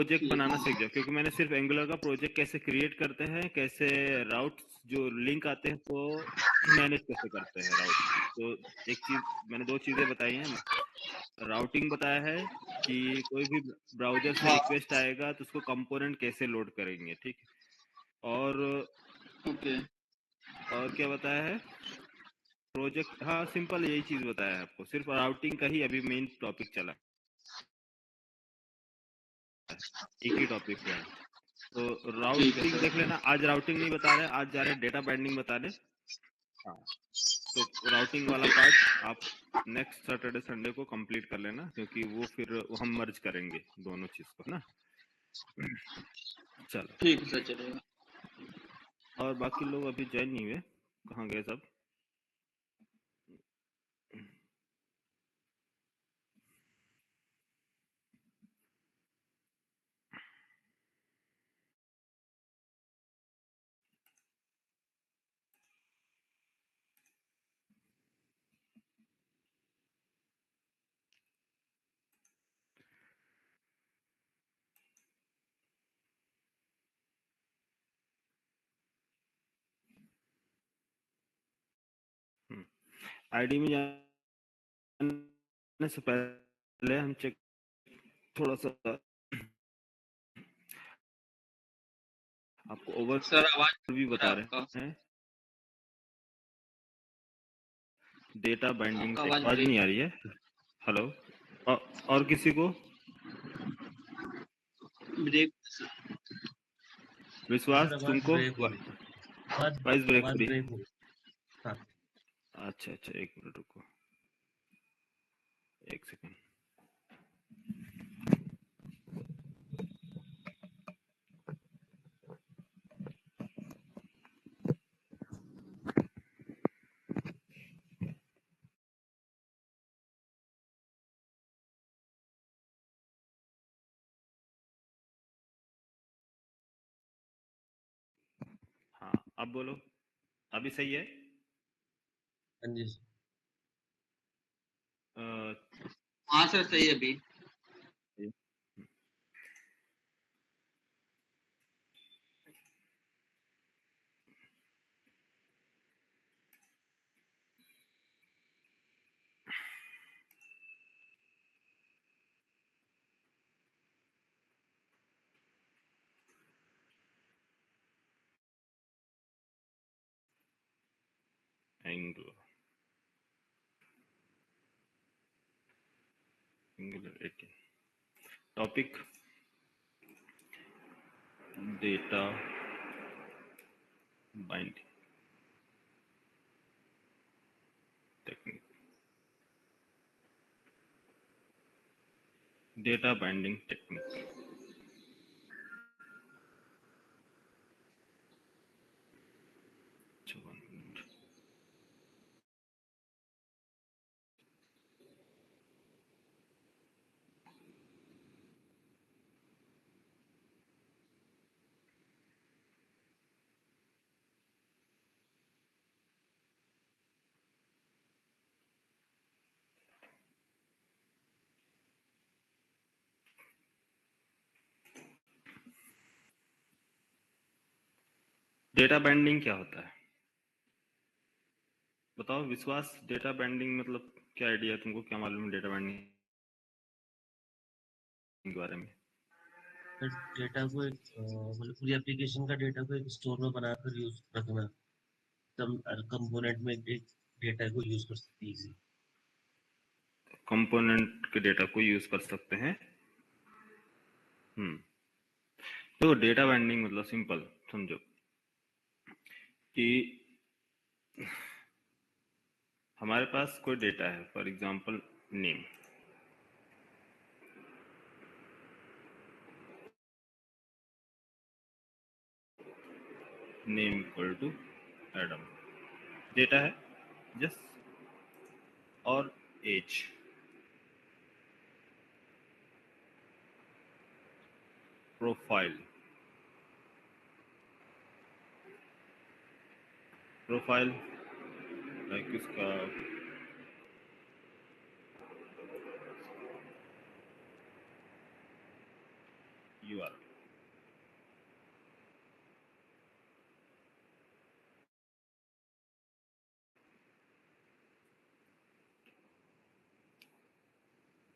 Project बनाना सीख जाओ, क्योंकि मैंने सिर्फ एंगुलर का प्रोजेक्ट कैसे क्रिएट करते हैं, कैसे राउट्स जो लिंक आते हैं तो मैनेज कैसे करते हैं राउट। तो एक चीज मैंने 2 चीजें बताई हैं। राउटिंग बताया है कि कोई भी ब्राउजर से हाँ रिक्वेस्ट आएगा तो उसको कंपोनेंट कैसे लोड करेंगे, ठीक। और ओके और क्या बताया है प्रोजेक्ट, हाँ सिंपल यही चीज बताया है आपको, सिर्फ राउटिंग का ही अभी मेन टॉपिक चला, एक ही टॉपिक हुआ है। तो ठीक है राउटिंग सर। देख लेना, आज राउटिंग नहीं बता रहे, आज जा रहे डेटा बाइंडिंग बता रहे। हाँ, तो राउटिंग वाला ओके पार्ट आप नेक्स्ट सैटरडे संडे को कंप्लीट कर लेना, क्योंकि वो फिर हम मर्ज करेंगे दोनों चीज को ना। चलो, ठीक है सर चलेगा। और बाकी लोग अभी ज्वाइन नहीं हुए, कहाँ गए सब? आईडी में जाने से पहले हम चेक थोड़ा सा आपको सर आवाज ओवरव्यू आ रहा बता है आपका। रहे हैं डेटा बाइंडिंग आपका टेक। आवाज आवाज ब्रेक नहीं आ हो रही है? हेलो, और किसी को? ब्रेक। विश्वास सर आवाज तुमको ब्रेक हो रही है, वॉइस ब्रेक हो आवाज रही? ब्रेक हो रही है। हाँ अच्छा अच्छा, एक मिनट रुको, एक सेकंड। हाँ, अब बोलो, अभी सही है? हाँ जी। हाँ सर सही है अभी। Angular 18 topic data binding technique, data binding technique. Data binding क्या होता है बताओ विश्वास? डेटा बाइंडिंग मतलब क्या आइडिया है तुमको, क्या मालूम है डेटा बाइंडिंग के बारे में? डेटा को एक मतलब पूरी एप्लीकेशन का डेटा को एक स्टोर में बनाकर यूज रखना, तब कंपोनेंट में एक डेटा को यूज कर सकते हैं इजी। कंपोनेंट के डेटा को यूज कर सकते हैं। तो डेटा बाइंडिंग मतलब सिंपल समझो कि हमारे पास कोई डेटा है, for example name, name equal to Adam, data है जस्ट, और एज, प्रोफाइल, प्रोफाइल लाइक इसका यू आर।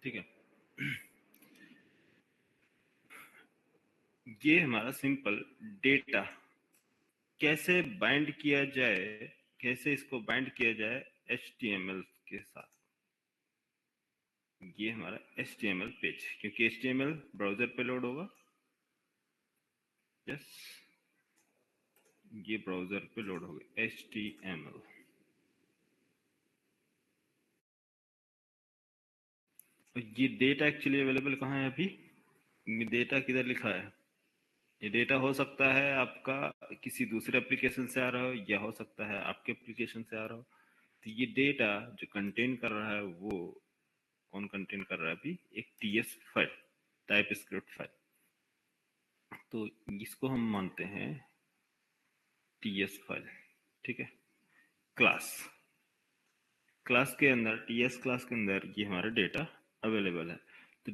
ठीक है, ये हमारा सिंपल डेटा कैसे बाइंड किया जाए, कैसे इसको बाइंड किया जाए HTML के साथ। ये हमारा HTML पेज, क्योंकि HTML ब्राउजर पे लोड होगा। यस, ये ब्राउजर पे लोड होगा HTML। ये डेटा एक्चुअली अवेलेबल कहाँ है अभी? डेटा किधर लिखा है? ये डेटा हो सकता है आपका किसी दूसरे एप्लीकेशन से आ रहा हो, या हो सकता है आपके एप्लीकेशन से आ रहा हो। तो ये डेटा जो कंटेन कर रहा है वो कौन कंटेन कर रहा है अभी? एक TS file, type script file. तो इसको हम मानते हैं TS फाइल। ठीक है, क्लास क्लास के अंदर, TS क्लास के अंदर ये हमारा डेटा अवेलेबल है। तो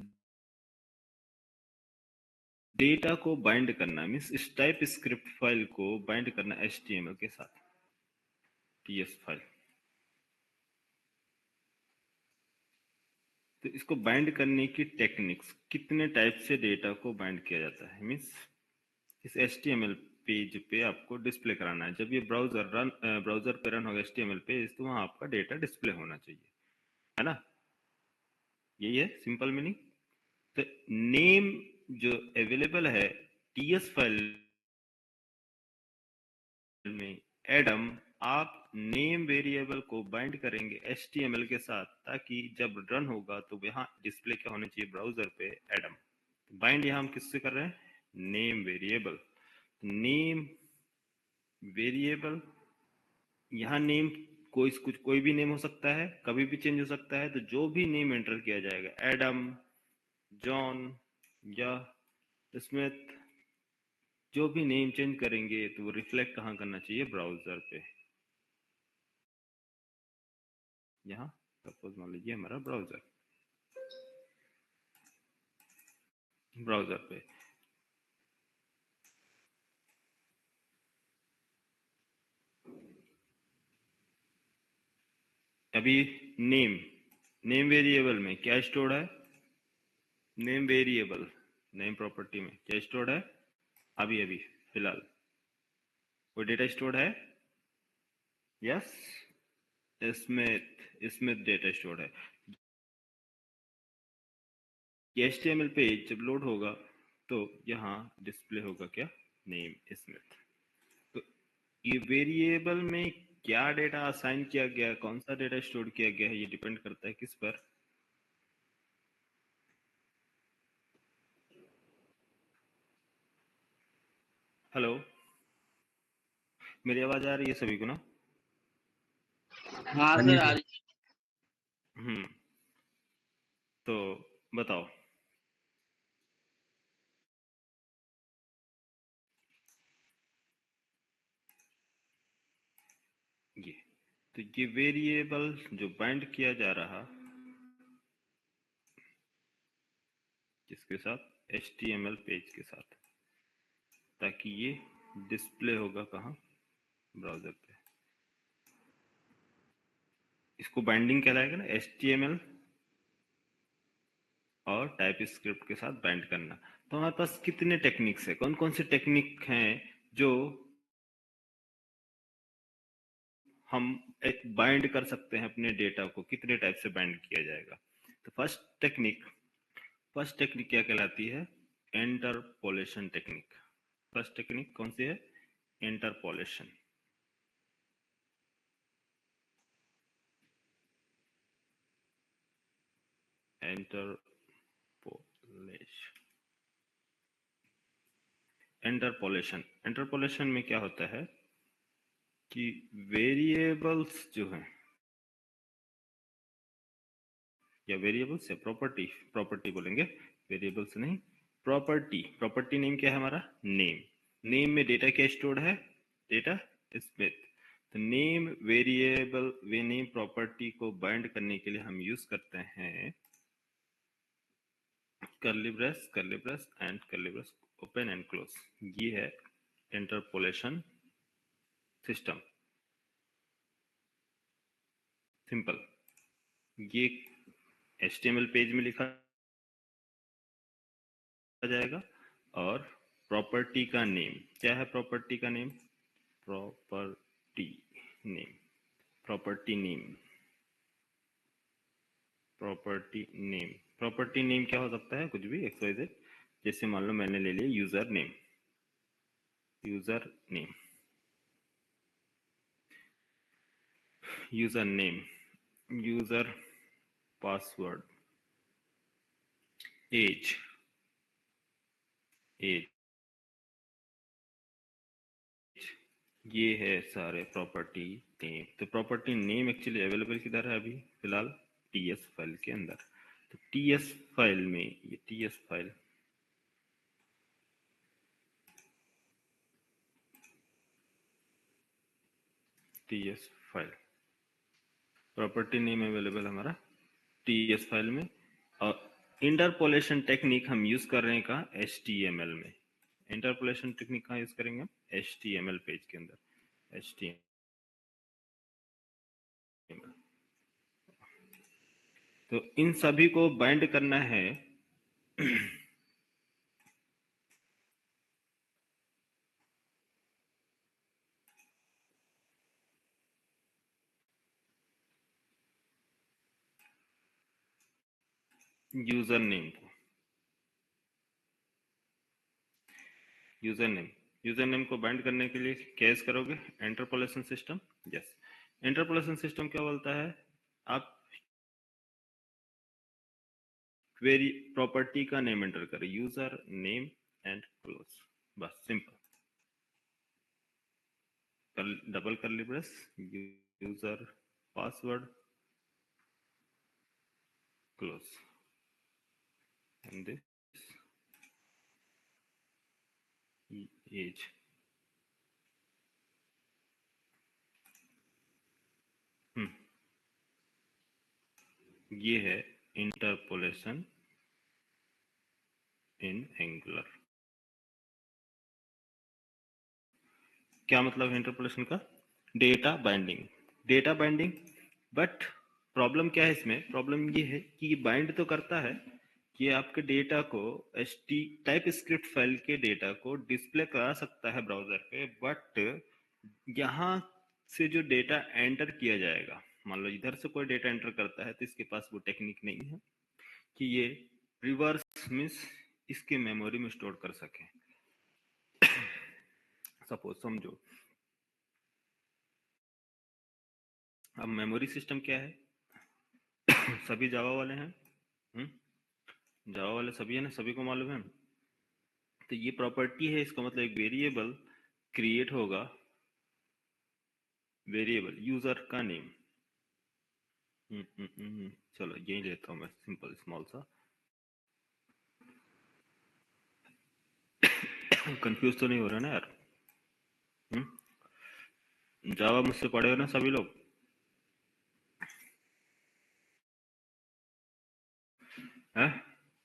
डेटा को बाइंड करना मीन्स इस टाइप स्क्रिप्ट फाइल को बाइंड करना HTML के साथ, TS फाइल। तो इसको बाइंड करने की टेक्निक्स, कितने टाइप से डेटा को बाइंड किया जाता है मीन्स इस HTML पेज पे आपको डिस्प्ले कराना है। जब ये ब्राउजर पे रन होगा HTML पेज, तो वहां आपका डेटा डिस्प्ले होना चाहिए, है ना? यही है सिंपल मीनिंग। तो नेम जो अवेलेबल है TS फाइल में, एडम, आप नेम वेरिएबल को बाइंड करेंगे HTML के साथ, ताकि जब रन होगा तो यहाँ डिस्प्ले क्या होना चाहिए ब्राउजर पे? एडम। बाइंड यहाँ हम किससे कर रहे हैं? Name variable. नेम वेरिएबल, यहाँ नेम कोई भी नेम हो सकता है, कभी भी चेंज हो सकता है। तो जो भी नेम एंटर किया जाएगा, एडम, जॉन या स्मिथ, जो भी नेम चेंज करेंगे तो वो रिफ्लेक्ट कहाँ करना चाहिए? ब्राउजर पे। यहाँ सपोज मान लीजिए हमारा ब्राउजर पे अभी नेम वेरिएबल में क्या स्टोर्ड है? नेम वेरिएबल, नेम प्रॉपर्टी में क्या स्टोर्ड है? अभी फिलहाल वो डेटा स्टोर्ड है। यस, स्मिथ डेटा स्टोर्ड है। ये HTML पेज जब लोड होगा तो यहाँ डिस्प्ले होगा क्या? Name Smith. तो ये वेरिएबल में क्या डेटा असाइन किया गया, कौन सा डेटा स्टोर किया गया है, ये डिपेंड करता है किस पर? हेलो, मेरी आवाज आ रही है सभी को ना? हाँ हाँ सर जी आ सर। रही तो बताओ। ये तो ये वेरिएबल जो बाइंड किया जा रहा किसके साथ? HTML पेज के साथ, ताकि ये डिस्प्ले होगा कहाँ? ब्राउजर पे। इसको बाइंडिंग कहलाएगा ना, HTML और टाइप स्क्रिप्ट के साथ बाइंड करना। तो हमारे पास कितने टेक्निक्स है, कौन कौन से टेक्निक हैं जो हम बाइंड कर सकते हैं अपने डेटा को? कितने टाइप से बाइंड किया जाएगा? तो फर्स्ट टेक्निक क्या कहलाती है? Interpolation technique. फर्स्ट टेक्निक कौन सी है? इंटरपोलेशन। इंटरपोलेशन में क्या होता है कि वेरिएबल्स जो हैं, या वेरिएबल्स या प्रॉपर्टी बोलेंगे, वेरिएबल्स नहीं, प्रॉपर्टी नेम क्या है हमारा? नेम में डेटा क्या स्टोर्ड है? Data Smith. तो नेम वेरिएबल वे नेम प्रॉपर्टी को बाइंड करने के लिए हम यूज करते हैं curly brace and curly brace open and close, ये है इंटरपोलेशन सिस्टम। सिंपल, ये HTML पेज में लिखा जाएगा। और प्रॉपर्टी का नेम क्या है? प्रॉपर्टी का name, property name, property name, property name, property name क्या हो सकता है? कुछ भी XYZ। जैसे मान लो मैंने ले लिया user name, user name, user name, user password, age, age, ये है सारे प्रॉपर्टी नेम। तो प्रॉपर्टी नेम एक्चुअली अवेलेबल किधर है अभी फिलहाल? TS फाइल के अंदर। तो TS फाइल में, ये TS file, TS file, property name available हमारा TS फाइल में। और इंटरपोलेशन टेक्निक हम यूज कर रहे हैं कहाँ? HTML में। इंटरपोलेशन टेक्निक कहाँ यूज करेंगे हम? HTML पेज के अंदर, HTML। तो इन सभी को बाइंड करना है यूजर नेम को, यूजर नेम, यूजर नेम को बाइंड करने के लिए क्या यूज करोगे? Interpolation system. Yes, interpolation system क्या बोलता है? आप क्वेरी प्रॉपर्टी का नेम एंटर करें, यूजर नेम एंड क्लोज, बस simple. Double curly brace, user password close, and this age। ये है इंटरपोलेशन इन एंगुलर। क्या मतलब इंटरपोलेशन का? Data binding, data binding. But problem क्या है इसमें? प्रॉब्लम ये है कि बाइंड तो करता है कि आपके डेटा को HT टाइप स्क्रिप्ट फाइल के डेटा को डिस्प्ले करा सकता है ब्राउजर पे, बट यहाँ से जो डेटा एंटर किया जाएगा, मान लो इधर से कोई डेटा एंटर करता है तो इसके पास वो टेक्निक नहीं है कि ये रिवर्स मीन्स इसके मेमोरी में स्टोर कर सके। सपोज समझो, अब मेमोरी सिस्टम क्या है? सभी जावा वाले हैं, जावा वाले सभी है ना, सभी को मालूम है। तो ये प्रॉपर्टी है, इसका मतलब एक वेरिएबल क्रिएट होगा, वेरिएबल यूजर का नेम। चलो यही लेता हूं मैं, सिंपल स्मॉल सा। कंफ्यूज तो नहीं हो रहा ना यार? जावा मुझसे पढ़े हो ना सभी लोग? हैं?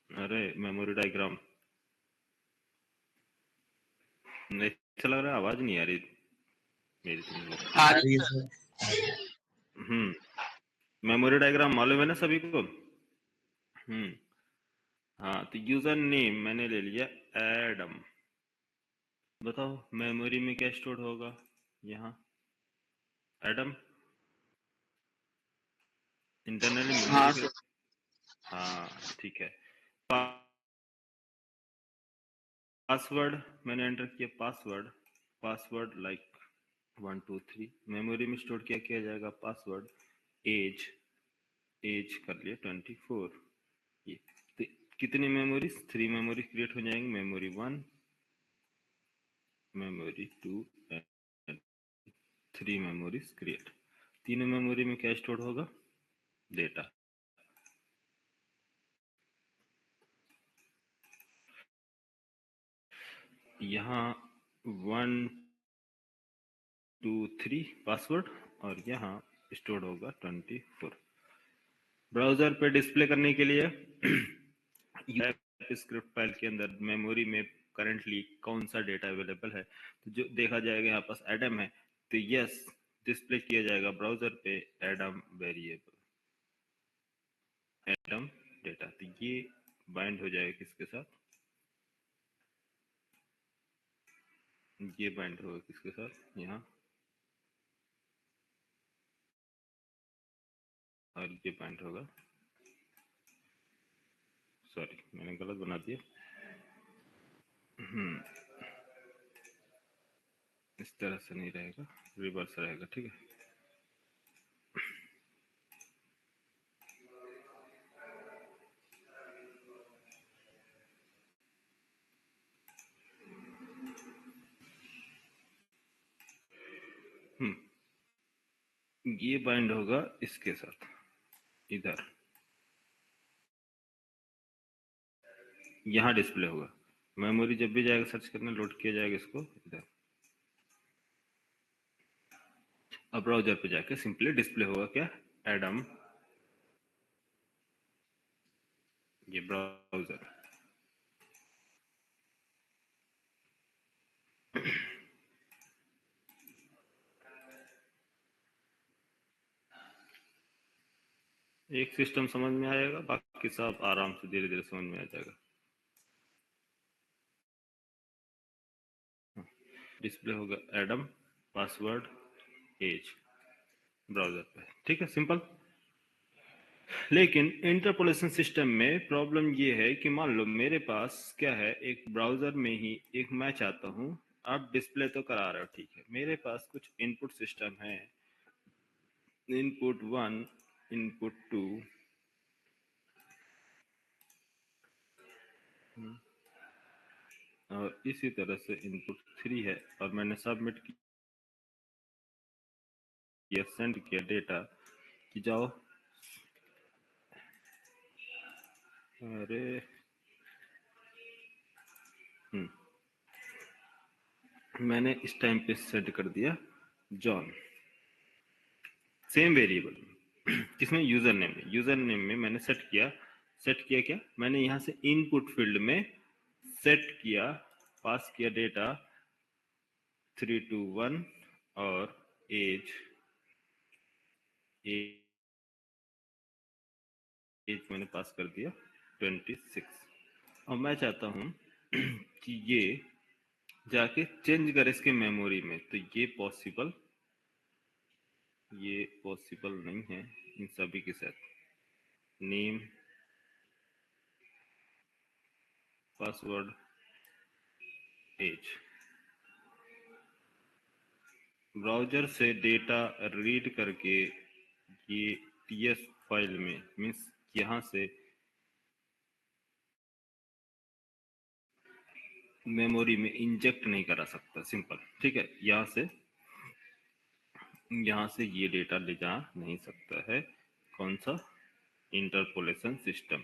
अरे मेमोरी डायग्राम नहीं अच्छा लग रहा है, आवाज नहीं आ रही मेरी तुम लोग। मेमोरी डायग्राम मालूम है ना सभी को? हाँ, तो यूजर नेम मैंने ले लिया एडम। बताओ मेमोरी में क्या स्टोर होगा? यहाँ एडम इंटरनली मेमोरी। हाँ ठीक है। पासवर्ड मैंने एंटर किया, पासवर्ड, पासवर्ड लाइक 1 2 3, मेमोरी में स्टोर किया जाएगा पासवर्ड। एज, एज कर लिया 24। ये तो कितनी मेमोरीज? 3 मेमोरी क्रिएट हो जाएंगे, memory 1, memory 2 and 3 memories create. तीनों मेमोरी में क्या स्टोर होगा? डेटा। यहाँ 1 2 3 पासवर्ड, और यहाँ स्टोर होगा 24। ब्राउजर पे डिस्प्ले करने के लिए स्क्रिप्ट फाइल के अंदर मेमोरी में करंटली कौन सा डेटा अवेलेबल है, तो जो देखा जाएगा यहाँ पास एडम है, तो यस डिस्प्ले किया जाएगा ब्राउजर पे एडम वेरिएबल, एडम डेटा। तो ये बाइंड हो जाएगा किसके साथ, ये बाइंड होगा किसके साथ यहाँ, और ये बाइंड होगा, सॉरी मैंने गलत बना दिया, इस तरह से नहीं रहेगा, रिवर्स रहेगा, ठीक है। ये बाइंड होगा इसके साथ इधर, यहाँ डिस्प्ले होगा, मेमोरी जब भी जाएगा सर्च करने लोड किया जाएगा इसको इधर, अब ब्राउजर पे जाके सिंपली डिस्प्ले होगा क्या, एडम, ये ब्राउजर। एक सिस्टम समझ में आएगा, बाकी सब आराम से धीरे धीरे समझ में आ जाएगा। डिस्प्ले होगा एडम, पासवर्ड, एज, ब्राउजर पे, ठीक है, सिंपल। लेकिन इंटरपोलेशन सिस्टम में प्रॉब्लम ये है कि मान लो मेरे पास क्या है, एक ब्राउजर में ही एक मैं चाहता हूँ, आप डिस्प्ले तो करा रहे हो, ठीक है, मेरे पास कुछ इनपुट सिस्टम है, इनपुट 1, इनपुट 2, और इसी तरह से इनपुट 3 है, और मैंने सबमिट किया, सेंड किया डेटा कि जाओ, अरे मैंने इस टाइम पे सेट कर दिया जॉन, सेम वेरिएबल किसमें, यूजर नेम में, यूजर नेम में मैंने सेट किया क्या, मैंने यहाँ से इनपुट फील्ड में सेट किया, पास किया डेटा 321 और एज मैंने पास कर दिया 26, और मैं चाहता हूं कि ये जाके चेंज करे इसके मेमोरी में, तो ये पॉसिबल नहीं है इन सभी के साथ। नेम, पासवर्ड, एज, ब्राउजर से डेटा रीड करके ये टीएस फाइल में, मीन्स यहाँ से मेमोरी में इंजेक्ट नहीं करा सकता, सिंपल, ठीक है, यहाँ से ये डेटा ले जा नहीं सकता है, कौन सा, इंटरपोलेशन सिस्टम,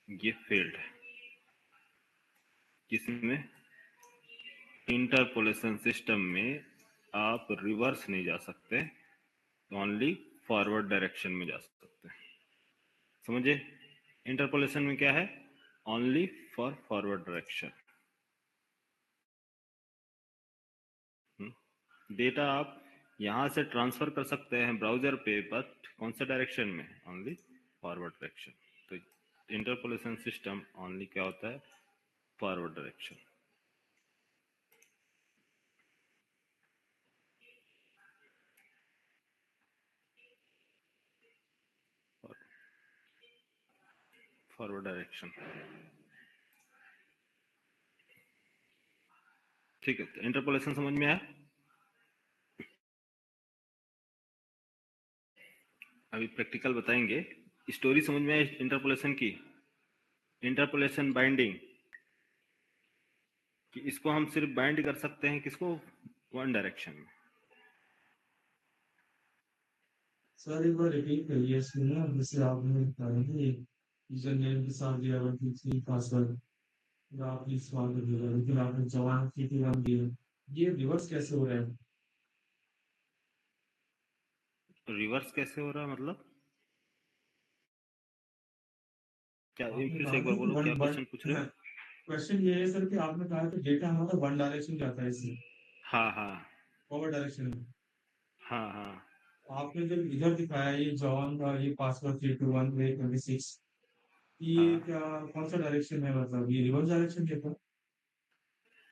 ये फेल्ड है, किसमें, इंटरपोलेशन सिस्टम में आप रिवर्स नहीं जा सकते, ओनली फॉरवर्ड डायरेक्शन में जा सकते हैं, समझे, इंटरपोलेशन में क्या है, only for forward direction, data आप यहाँ से ट्रांसफर कर सकते हैं ब्राउजर पे, बट कौन सा डायरेक्शन में, ओनली फॉरवर्ड डायरेक्शन, तो इंटरपोलेशन सिस्टम ओनली क्या होता है, फॉरवर्ड डायरेक्शन। फॉरवर्ड डायरेक्शन, ठीक है, तो इंटरपोलेशन समझ में आया। अभी प्रैक्टिकल बताएंगे, स्टोरी समझ में आया इंटरपोलेशन की, इंटरपोलेशन बाइंडिंग, कि इसको हम सिर्फ बाइंड कर सकते हैं किसको, वन डायरेक्शन में। सर एक बार रिपीट करिए इसमें ना, जैसे आपने बताया कि यूजर नेम के साथ दिया हुआ थी पासवर्ड, या आपने सवाल कर दिया, लेकिन आपने जवाब की थी नाम दिया, ये रिवर्स कैसे हो रहा है? रिवर्स कैसे हो रहा है मतलब, क्या आपने फिर कहा से एक था बार कि बोलो, वन क्या वन क्वेश्चन पूछ रहे हो? क्वेश्चन ये है सर कि आपने कहा कि डेटा हमारा वन डायरेक्शन जाता है इससे हाँ हाँ फॉरवर्ड डायरेक्शन में। हाँ हाँ। आपने जब इधर दिखाया ये जॉन का ये पासवर्ड 32126, ये हाँ क्या कौन सा डायरेक्शन है, मतलब ये रिवर्स डायरेक्शन देता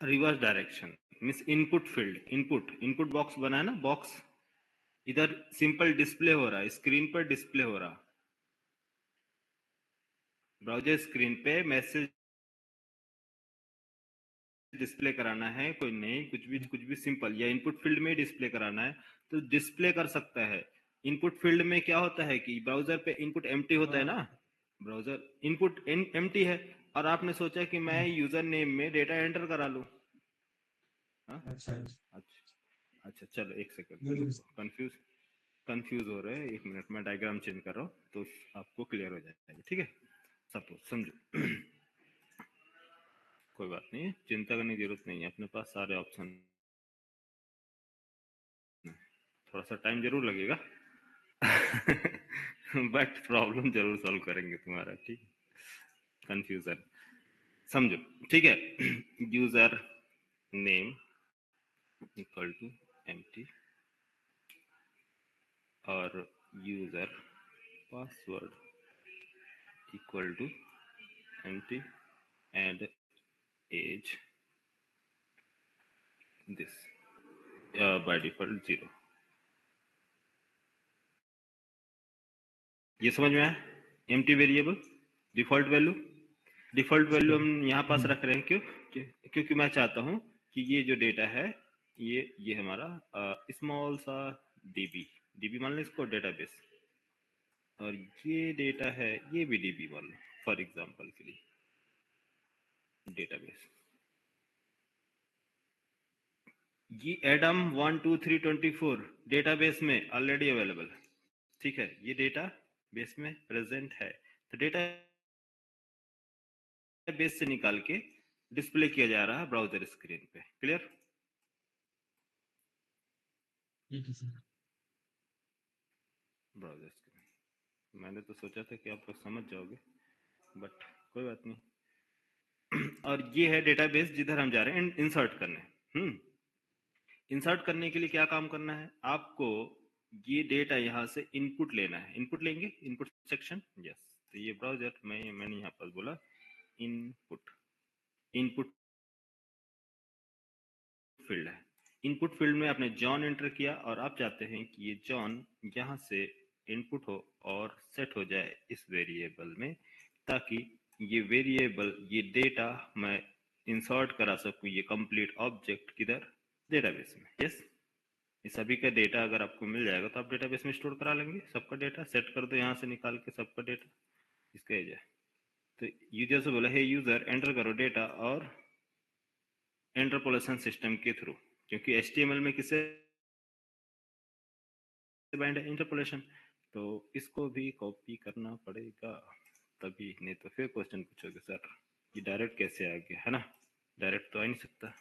reverse direction means input field, input box बना है ना, बॉक्स इधर सिंपल डिस्प्ले हो रहा है, स्क्रीन पर डिस्प्ले हो रहा, ब्राउजर स्क्रीन पे मैसेज डिस्प्ले कराना है, कोई नहीं, कुछ भी सिंपल, या इनपुट फील्ड में डिस्प्ले कराना है तो डिस्प्ले कर सकता है। इनपुट फील्ड में क्या होता है कि ब्राउजर पे इनपुट एम्प्टी होता है हाँ। ना, ब्राउजर इनपुट एम्प्टी है, और आपने सोचा कि मैं यूजर नेम में डेटा एंटर करा लूं। हाँ अच्छा अच्छा। अच्छा अच्छा, चलो एक सेकंड जरूर। रुको, कंफ्यूज हो रहे हैं, एक मिनट में डायग्राम चेंज कर रहा हूँ तो आपको क्लियर हो जाएगा, ठीक है? सपोज समझो कोई बात नहीं, चिंता करने की जरूरत नहीं है, अपने पास सारे ऑप्शन, थोड़ा सा टाइम जरूर लगेगा बट प्रॉब्लम जरूर सॉल्व करेंगे तुम्हारा, ठीक? कंफ्यूजन समझो, ठीक है? User name equal to empty और user password equal to empty and as this by default 0। ये समझ में आया? एम्प्टी वेरिएबल डिफॉल्ट वैल्यू हम यहाँ पास रख रहे हैं, क्यों? क्योंकि मैं चाहता हूँ कि ये जो डेटा है ये हमारा स्मॉल सा डीबी मान लो इसको, डेटाबेस, और ये डेटा है ये भी डीबी मान लो फॉर एग्जांपल के लिए, डेटाबेस, ये एडम 12324 डेटाबेस में ऑलरेडी अवेलेबल है, ठीक है? ये डेटा बेस में प्रेजेंट है, तो डेटा बेस से निकाल के डिस्प्ले किया जा रहा है ब्राउजर स्क्रीन पे, क्लियर? ठीक है सर। ब्राउजर स्क्रीन, मैंने तो सोचा था कि आप लोग समझ जाओगे, बट कोई बात नहीं और ये है डेटाबेस जिधर हम जा रहे हैं इंसर्ट करने। इंसर्ट करने के लिए क्या काम करना है आपको? ये डेटा यहाँ से इनपुट लेना है, इनपुट लेंगे, इनपुट सेक्शन, यस। तो ये ब्राउजर मैंने यहाँ पर बोला इनपुट फील्ड है, इनपुट फील्ड में आपने जॉन एंटर किया और आप चाहते हैं कि ये जॉन यहाँ से इनपुट हो और सेट हो जाए इस वेरिएबल में, ताकि ये वेरिएबल ये डेटा मैं इंसर्ट करा सकूं, ये कंप्लीट ऑब्जेक्ट किधर? डेटाबेस में, यस। ये सभी का डेटा अगर आपको मिल जाएगा तो आप डेटाबेस में स्टोर करा लेंगे, सबका डेटा सेट कर दो यहाँ से निकाल के सबका डेटा, इसका एज है। तो यूजर से बोला है यूजर एंटर करो डेटा और इंटरपोलेशन सिस्टम के थ्रू, क्योंकि HTML में किसे बाइंड है? इंटरपोलेशन। तो इसको भी कॉपी करना पड़ेगा तभी, नहीं तो फिर क्वेश्चन पूछोगे सर ये डायरेक्ट कैसे आ गया, है ना? डायरेक्ट तो आ नहीं सकता।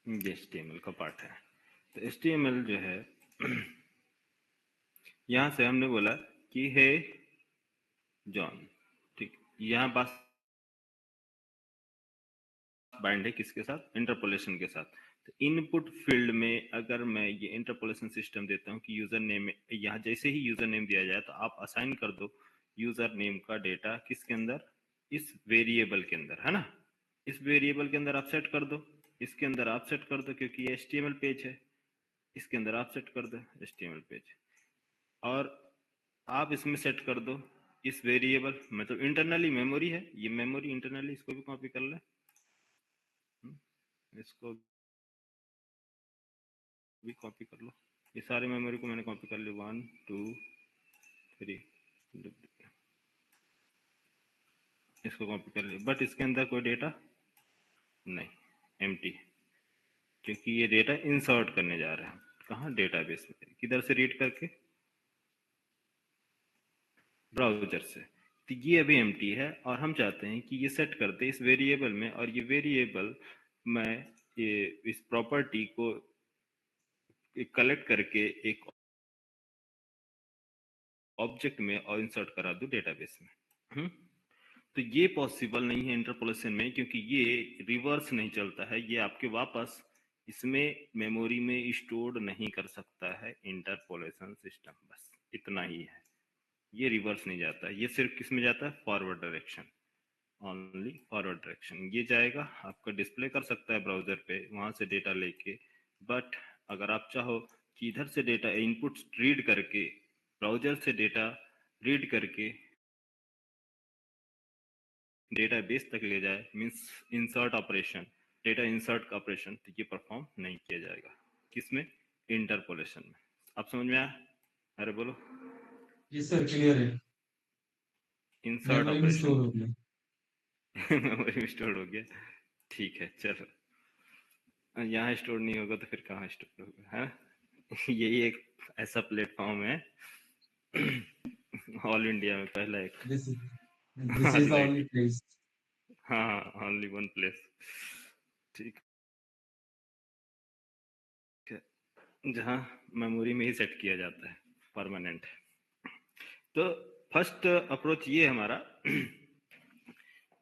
ये HTML का पार्ट है, तो HTML जो है यहाँ से हमने बोला कि है जॉन, ठीक, यहाँ पास बाइंड है किसके साथ? इंटरपोलेशन के साथ। तो इनपुट फील्ड में अगर मैं ये इंटरपोलेशन सिस्टम देता हूँ कि यूजर नेम में, यहाँ जैसे ही यूजर नेम दिया जाए तो आप असाइन कर दो यूजर नेम का डेटा किसके अंदर? इस वेरिएबल के अंदर, है ना? इस वेरिएबल के अंदर आप सेट कर दो, इसके अंदर आप सेट कर दो, क्योंकि ये HTML पेज है, इसके अंदर आप सेट कर दो HTML पेज, और आप इसमें सेट कर दो इस वेरिएबल, मतलब इंटरनली मेमोरी है, ये मेमोरी इंटरनली, इसको भी कॉपी कर ले, इसको भी कॉपी कर लो, ये सारे मेमोरी को मैंने कॉपी कर लिया, 1 2 3, इसको कॉपी कर लिया, बट इसके अंदर कोई डेटा नहीं, एम्प्टी, क्योंकि ये डेटा इंसर्ट करने जा रहा है कहाँ? डेटाबेस में, किधर से? रीड करके ब्राउजर से। तो ये अभी एम्प्टी है और हम चाहते हैं कि ये सेट कर दे इस वेरिएबल में, और ये वेरिएबल मैं ये इस प्रॉपर्टी को कलेक्ट करके एक ऑब्जेक्ट में और इंसर्ट करा दूं डेटाबेस में। तो ये पॉसिबल नहीं है इंटरपोलेशन में, क्योंकि ये रिवर्स नहीं चलता है, ये आपके वापस इसमें मेमोरी में स्टोर नहीं कर सकता है इंटरपोलेशन सिस्टम, बस इतना ही है। ये रिवर्स नहीं जाता, ये सिर्फ किस में जाता है, forward direction, only forward direction. ये जाएगा, आपका डिस्प्ले कर सकता है ब्राउजर पे वहां से डेटा लेके, बट अगर आप चाहो कि इधर से डेटा इनपुट रीड करके ब्राउजर से डेटा रीड करके डेटाबेस तक ले जाए, means insert operation, data insert का ऑपरेशन, तो ये परफॉर्म नहीं किया जाएगा किसमें, इंटरपोलेशन में। आप समझ में आया? अरे बोलो। जी सर, क्लियर है। इंसर्ट मेमोरी में ऑपरेशन स्टोर हो गया। मेमोरी में स्टोर हो गया, ठीक है चलो। यहाँ स्टोर नहीं होगा तो फिर कहाँ स्टोर होगा, है ना? यही एक ऐसा प्लेटफॉर्म है ऑल इंडिया में पहला एक this is online, only place. हाँ ओनली वन प्लेस, ठीक है, जहाँ मेमोरी में ही सेट किया जाता है परमानेंट। तो फर्स्ट अप्रोच ये हमारा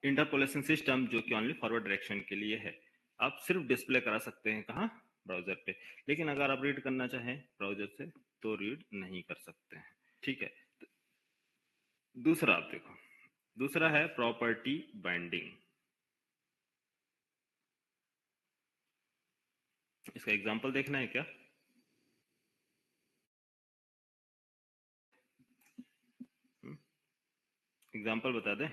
इंटरपोलेशन सिस्टम, जो कि ओनली फॉरवर्ड डायरेक्शन के लिए है। आप सिर्फ डिस्प्ले करा सकते हैं कहाँ, ब्राउजर पे, लेकिन अगर आप रीड करना चाहें ब्राउजर से तो रीड नहीं कर सकते हैं, ठीक है। दूसरा आप देखो, दूसरा है प्रॉपर्टी बाइंडिंग। इसका एग्जांपल देखना है क्या? एग्जांपल बता दें?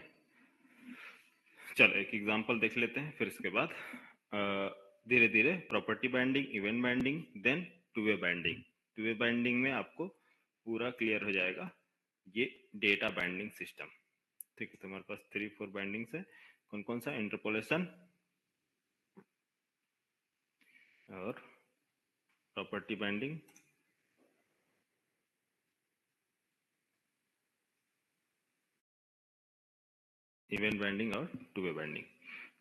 चलो एक एग्जांपल देख लेते हैं, फिर इसके बाद धीरे धीरे property binding, event binding, then two way binding. Two way binding में आपको पूरा क्लियर हो जाएगा ये डेटा बाइंडिंग सिस्टम, ठीक है। तो हमारे पास 3-4 बाइंडिंग्स है, कौन कौन सा, इंटरपोलेशन और प्रॉपर्टी बाइंडिंग, इवेंट बाइंडिंग और टू वे बाइंडिंग।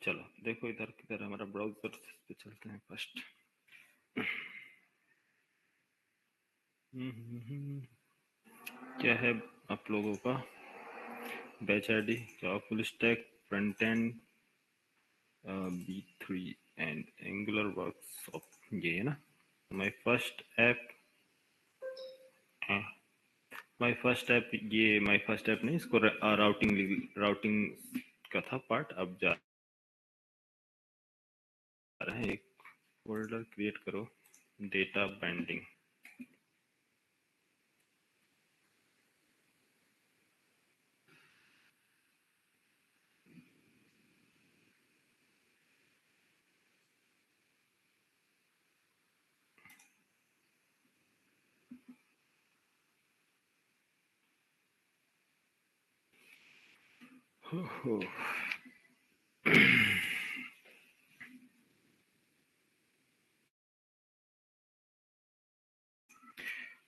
चलो देखो इधर किधर हमारा ब्राउजर पे चलते हैं फर्स्ट। क्या है आप लोगों का बैच आईडी, क्या full stack, front end, B3 and angular workshop, ये है ना। My first app, my first app, ये माय फर्स्ट ऐप नहीं, इसको राउटिंग का था पार्ट। अब जा रहे हैं, एक फोल्डर क्रिएट करो, डेटा बाइंडिंग।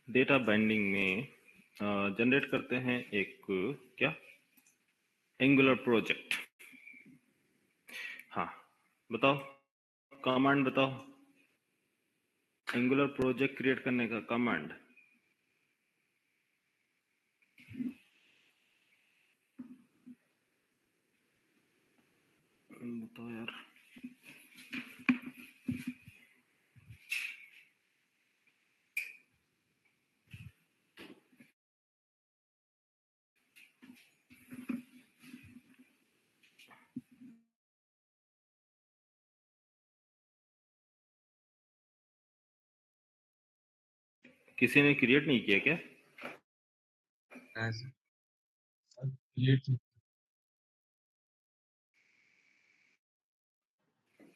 डेटा बाइंडिंग में जनरेट करते हैं एक क्या, एंगुलर प्रोजेक्ट। हाँ बताओ, कमांड बताओ, एंगुलर प्रोजेक्ट क्रिएट करने का कमांड। बताओ यार, किसी ने क्रिएट नहीं किया क्या? हाँ सर।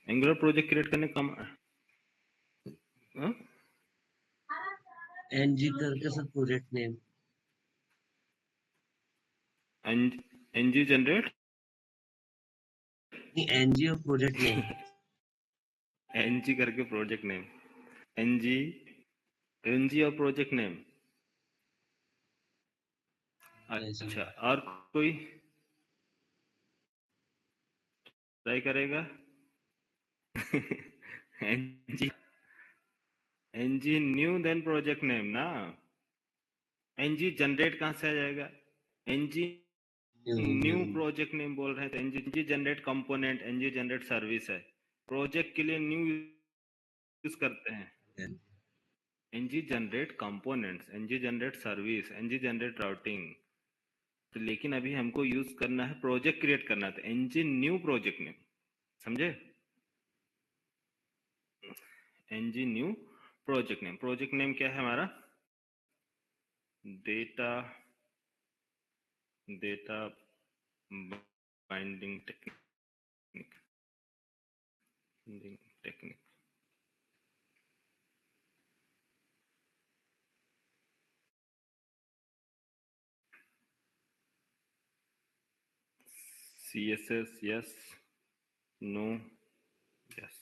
एंगुलर प्रोजेक्ट क्रिएट करने का एनजी करके sir project name. NG generate, नहीं, एनजी और प्रोजेक्ट नेम। एनजी करके प्रोजेक्ट नेम, एनजी, एनजी और प्रोजेक्ट नेम। अच्छा, और कोई ट्राई करेगा? NG NG new then project name ना, एनजी जनरेट कहाँ से आ जाएगा? एनजी न्यू प्रोजेक्ट नेम बोल रहे हैं तो NG generate component, NG generate service है, प्रोजेक्ट के लिए न्यू यूज करते हैं। NG generate components, NG generate service, NG generate routing. तो लेकिन अभी हमको यूज करना है, प्रोजेक्ट क्रिएट करना है, तो एनजी न्यू प्रोजेक्ट नेम, समझे? NG new project name, project name क्या है हमारा? Data data binding technique, technique. CSS yes, no, yes.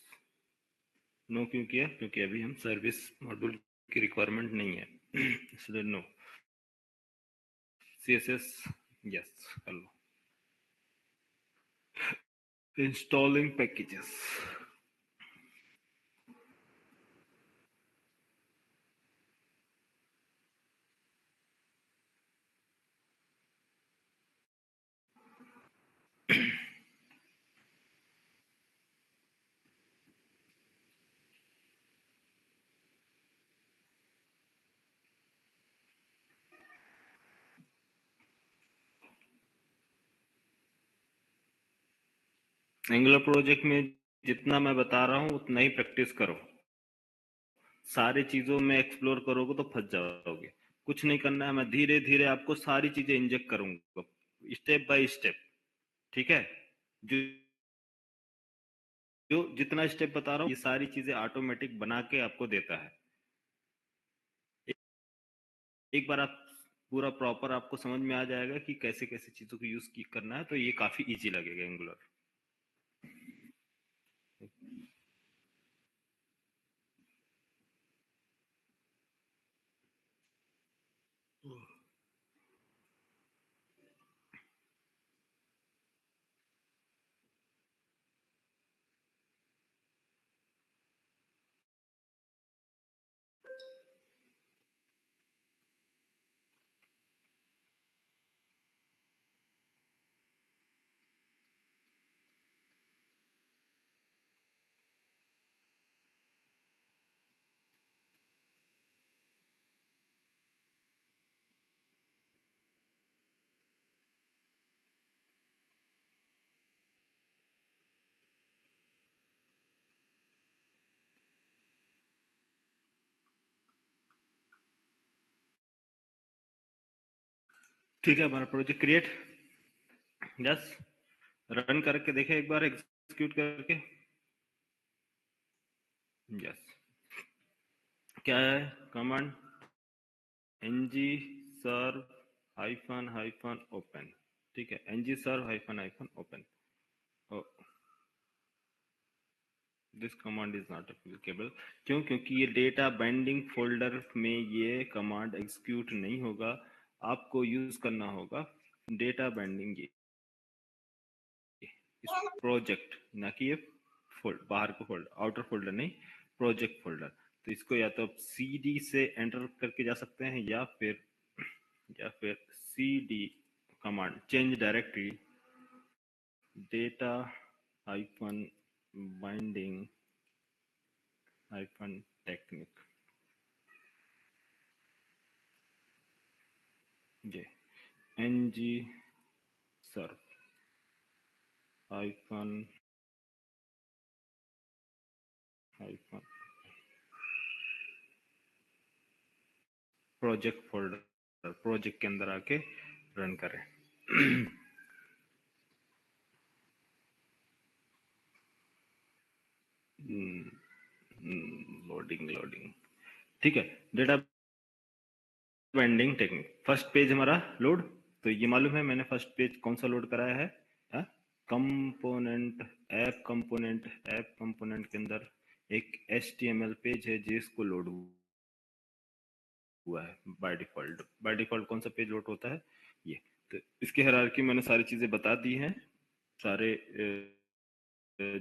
No क्यों किया? क्योंकि अभी हम सर्विस मॉड्यूल की रिक्वायरमेंट नहीं है, इसलिए नो। CSS यस कर लो। इंस्टॉलिंग पैकेजेस, एंगुलर प्रोजेक्ट में जितना मैं बता रहा हूँ उतना ही प्रैक्टिस करो। सारी चीजों में एक्सप्लोर करोगे तो फंस जाओगे। कुछ नहीं करना है, मैं धीरे धीरे आपको सारी चीजें इंजेक्ट करूंगा, स्टेप बाय स्टेप, ठीक है? जो जो जितना स्टेप बता रहा हूँ ये सारी चीजें ऑटोमेटिक बना के आपको देता है। एक बार आप पूरा प्रॉपर आपको समझ में आ जाएगा कि कैसे कैसे चीजों को यूज करना है, तो ये काफी इजी लगेगा एंगुलर। ठीक है, हमारा प्रोजेक्ट क्रिएट, यस। रन करके देखें एक बार, एग्जीक्यूट करके, यस। क्या है command? ng serve hyphen hyphen open, ठीक है? ng serve hyphen hyphen open. This command is not applicable. क्यों? क्योंकि ये डेटा बाइंडिंग फोल्डर में ये कमांड एग्जीक्यूट नहीं होगा। आपको यूज करना होगा डेटा बाइंडिंग, ये प्रोजेक्ट, ना कि ये बाहर का फोल्डर, आउटर फोल्डर नहीं, प्रोजेक्ट फोल्डर। तो इसको या तो आप cd से एंटर करके जा सकते हैं, या फिर cd command, change directory data hyphen binding hyphen technique, ये ng serve hyphen hyphen project folder, project के अंदर आके रन करें। लोडिंग, ठीक है। Data binding technique, first page हमारा लोड। तो ये मालूम है मैंने फर्स्ट पेज कौन सा लोड कराया है? कंपोनेंट, ऐप कंपोनेंट के अंदर एक HTML पेज है जिसको लोड हुआ है बाय डिफॉल्ट। बाय डिफॉल्ट कौन सा पेज लोड होता है? ये। तो इसकी हायरार्की मैंने सारी चीजें बता दी हैं, सारे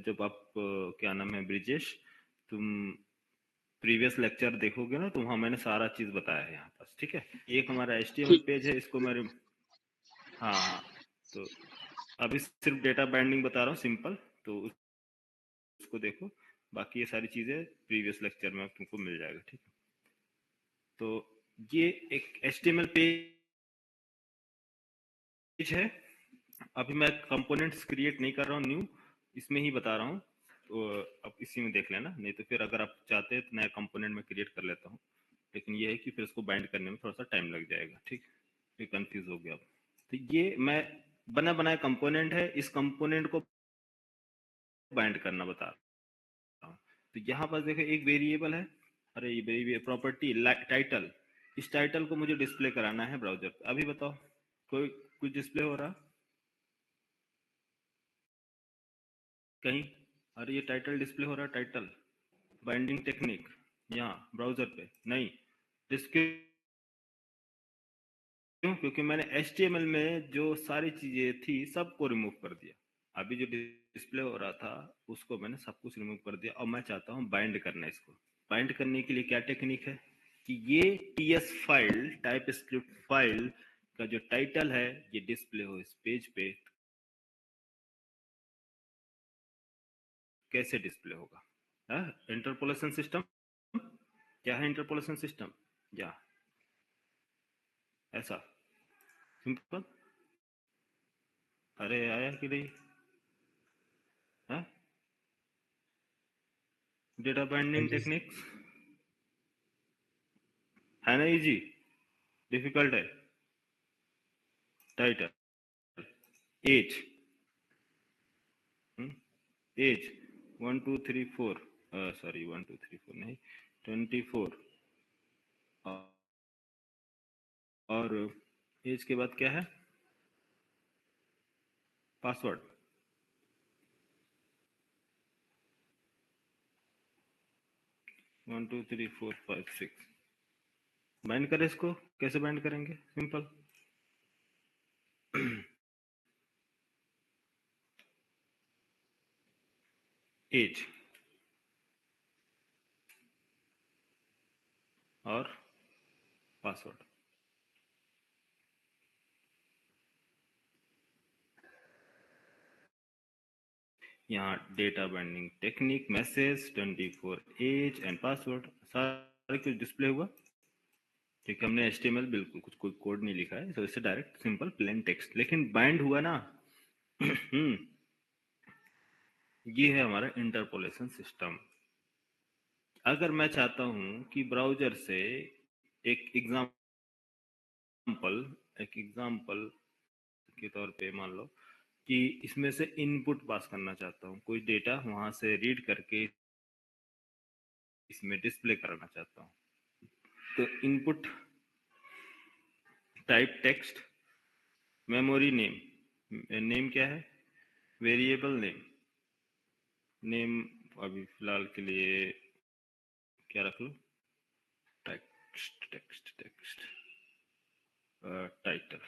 जब आप क्या नाम है ब्रिजेश, तुम प्रीवियस लेक्चर देखोगे ना तो वहाँ मैंने सारा चीज बताया है यहाँ पास, ठीक है। एक हमारा HTML पेज है, इसको मैं हाँ हाँ, तो अभी सिर्फ डेटा बाइंडिंग बता रहा हूँ सिंपल, तो उसको देखो, बाकी ये सारी चीजें प्रीवियस लेक्चर में तुमको मिल जाएगा, ठीक है। तो ये एक HTML पेज है। अभी मैं कंपोनेंट्स क्रिएट नहीं कर रहा हूँ न्यू, इसमें ही बता रहा हूँ, तो अब इसी में देख लेना, नहीं तो फिर अगर आप चाहते हैं तो नया कंपोनेंट में क्रिएट कर लेता हूँ, लेकिन ये है कि फिर उसको बाइंड करने में थोड़ा सा टाइम लग जाएगा, ठीक। फिर कंफ्यूज हो गया आप। तो ये मैं बना बनाया कंपोनेंट है, इस कंपोनेंट को बाइंड करना बता रहा हूँ। तो यहाँ पर देखो एक वेरिएबल है, अरे ये प्रॉपर्टी टाइटल, इस टाइटल को मुझे डिस्प्ले कराना है ब्राउजर पे। अभी बताओ कोई कुछ डिस्प्ले हो रहा कहीं? अरे ये टाइटल डिस्प्ले हो रहा है, टाइटल बाइंडिंग टेक्निक यहाँ ब्राउजर पे नहीं। क्यों? क्योंकि मैंने HTML में जो सारी चीजें थी सबको रिमूव कर दिया। अभी जो डिस्प्ले हो रहा था उसको मैंने सब कुछ रिमूव कर दिया, और मैं चाहता हूँ बाइंड करना। इसको बाइंड करने के लिए क्या टेक्निक है कि ये TS file, type script file का जो टाइटल है ये डिस्प्ले हो इस पेज पे। कैसे डिस्प्ले होगा? इंटरपोलेशन सिस्टम क्या है? इंटरपोलेशन सिस्टम या ऐसा सिंपल? अरे आया कि नहीं? डेटा बाइंडिंग टेक्निक्स है ना? इजी? डिफिकल्ट है? टाइटल, एज, एज 1 2 3 4, सॉरी 1 2 3 4 नहीं, 24, और एज के बाद क्या है? Password. One two three four five six. Bind करें इसको, कैसे बाइंड करेंगे? सिंपल, एज और पासवर्ड। यहाँ data binding technique, message 24, age and password, सारे कुछ डिस्प्ले हुआ, क्योंकि हमने HTML बिल्कुल कुछ कोई कोड नहीं लिखा है, तो इससे डायरेक्ट सिंपल प्लेन टेक्स्ट, लेकिन बाइंड हुआ ना। ये है हमारा इंटरपोलेशन सिस्टम। अगर मैं चाहता हूं कि ब्राउजर से एक एग्जाम्पल के तौर पे मान लो कि इसमें से इनपुट पास करना चाहता हूँ, कोई डेटा वहां से रीड करके इसमें डिस्प्ले कराना चाहता हूँ, तो input type text, memory name, name क्या है? वेरिएबल नेम, नेम अभी फिलहाल के लिए क्या रख लो? Text text text, title,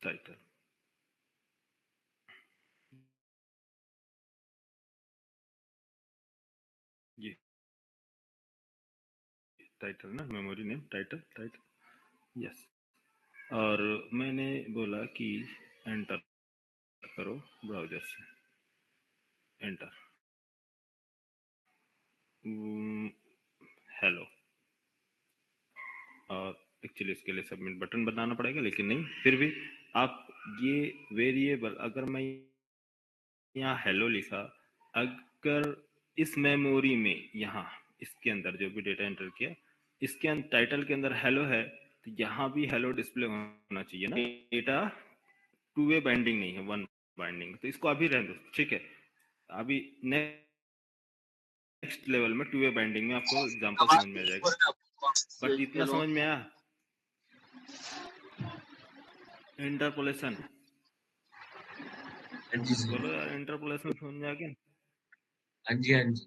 title, ये टाइटल ना, memory name title, title, yes. और मैंने बोला कि एंटर करो ब्राउजर से, एंटर, हेलो। और एक्चुअली इसके लिए सबमिट बटन बनाना पड़ेगा, लेकिन नहीं, फिर भी आप ये वेरिएबल, अगर मैं यहाँ हेलो लिखा, अगर इस मेमोरी में यहाँ इसके अंदर जो भी डेटा एंटर किया, इसके अंदर टाइटल के अंदर हेलो है, तो यहाँ भी हेलो डिस्प्ले होना चाहिए ना। डेटा टू वे बाइंडिंग नहीं है, वन बाइंडिंग, तो इसको अभी रहने दो, ठीक है। अभी नेक्स्ट लेवल में टू वे बाइंडिंग में आपको एग्जांपल समझ में आ जाएगा, बट इतना समझ में आया? इंटरपोलेशन बोलो यार, इंटरपोलेशन समझ में आ गया? हाँ जी, हाँ जी।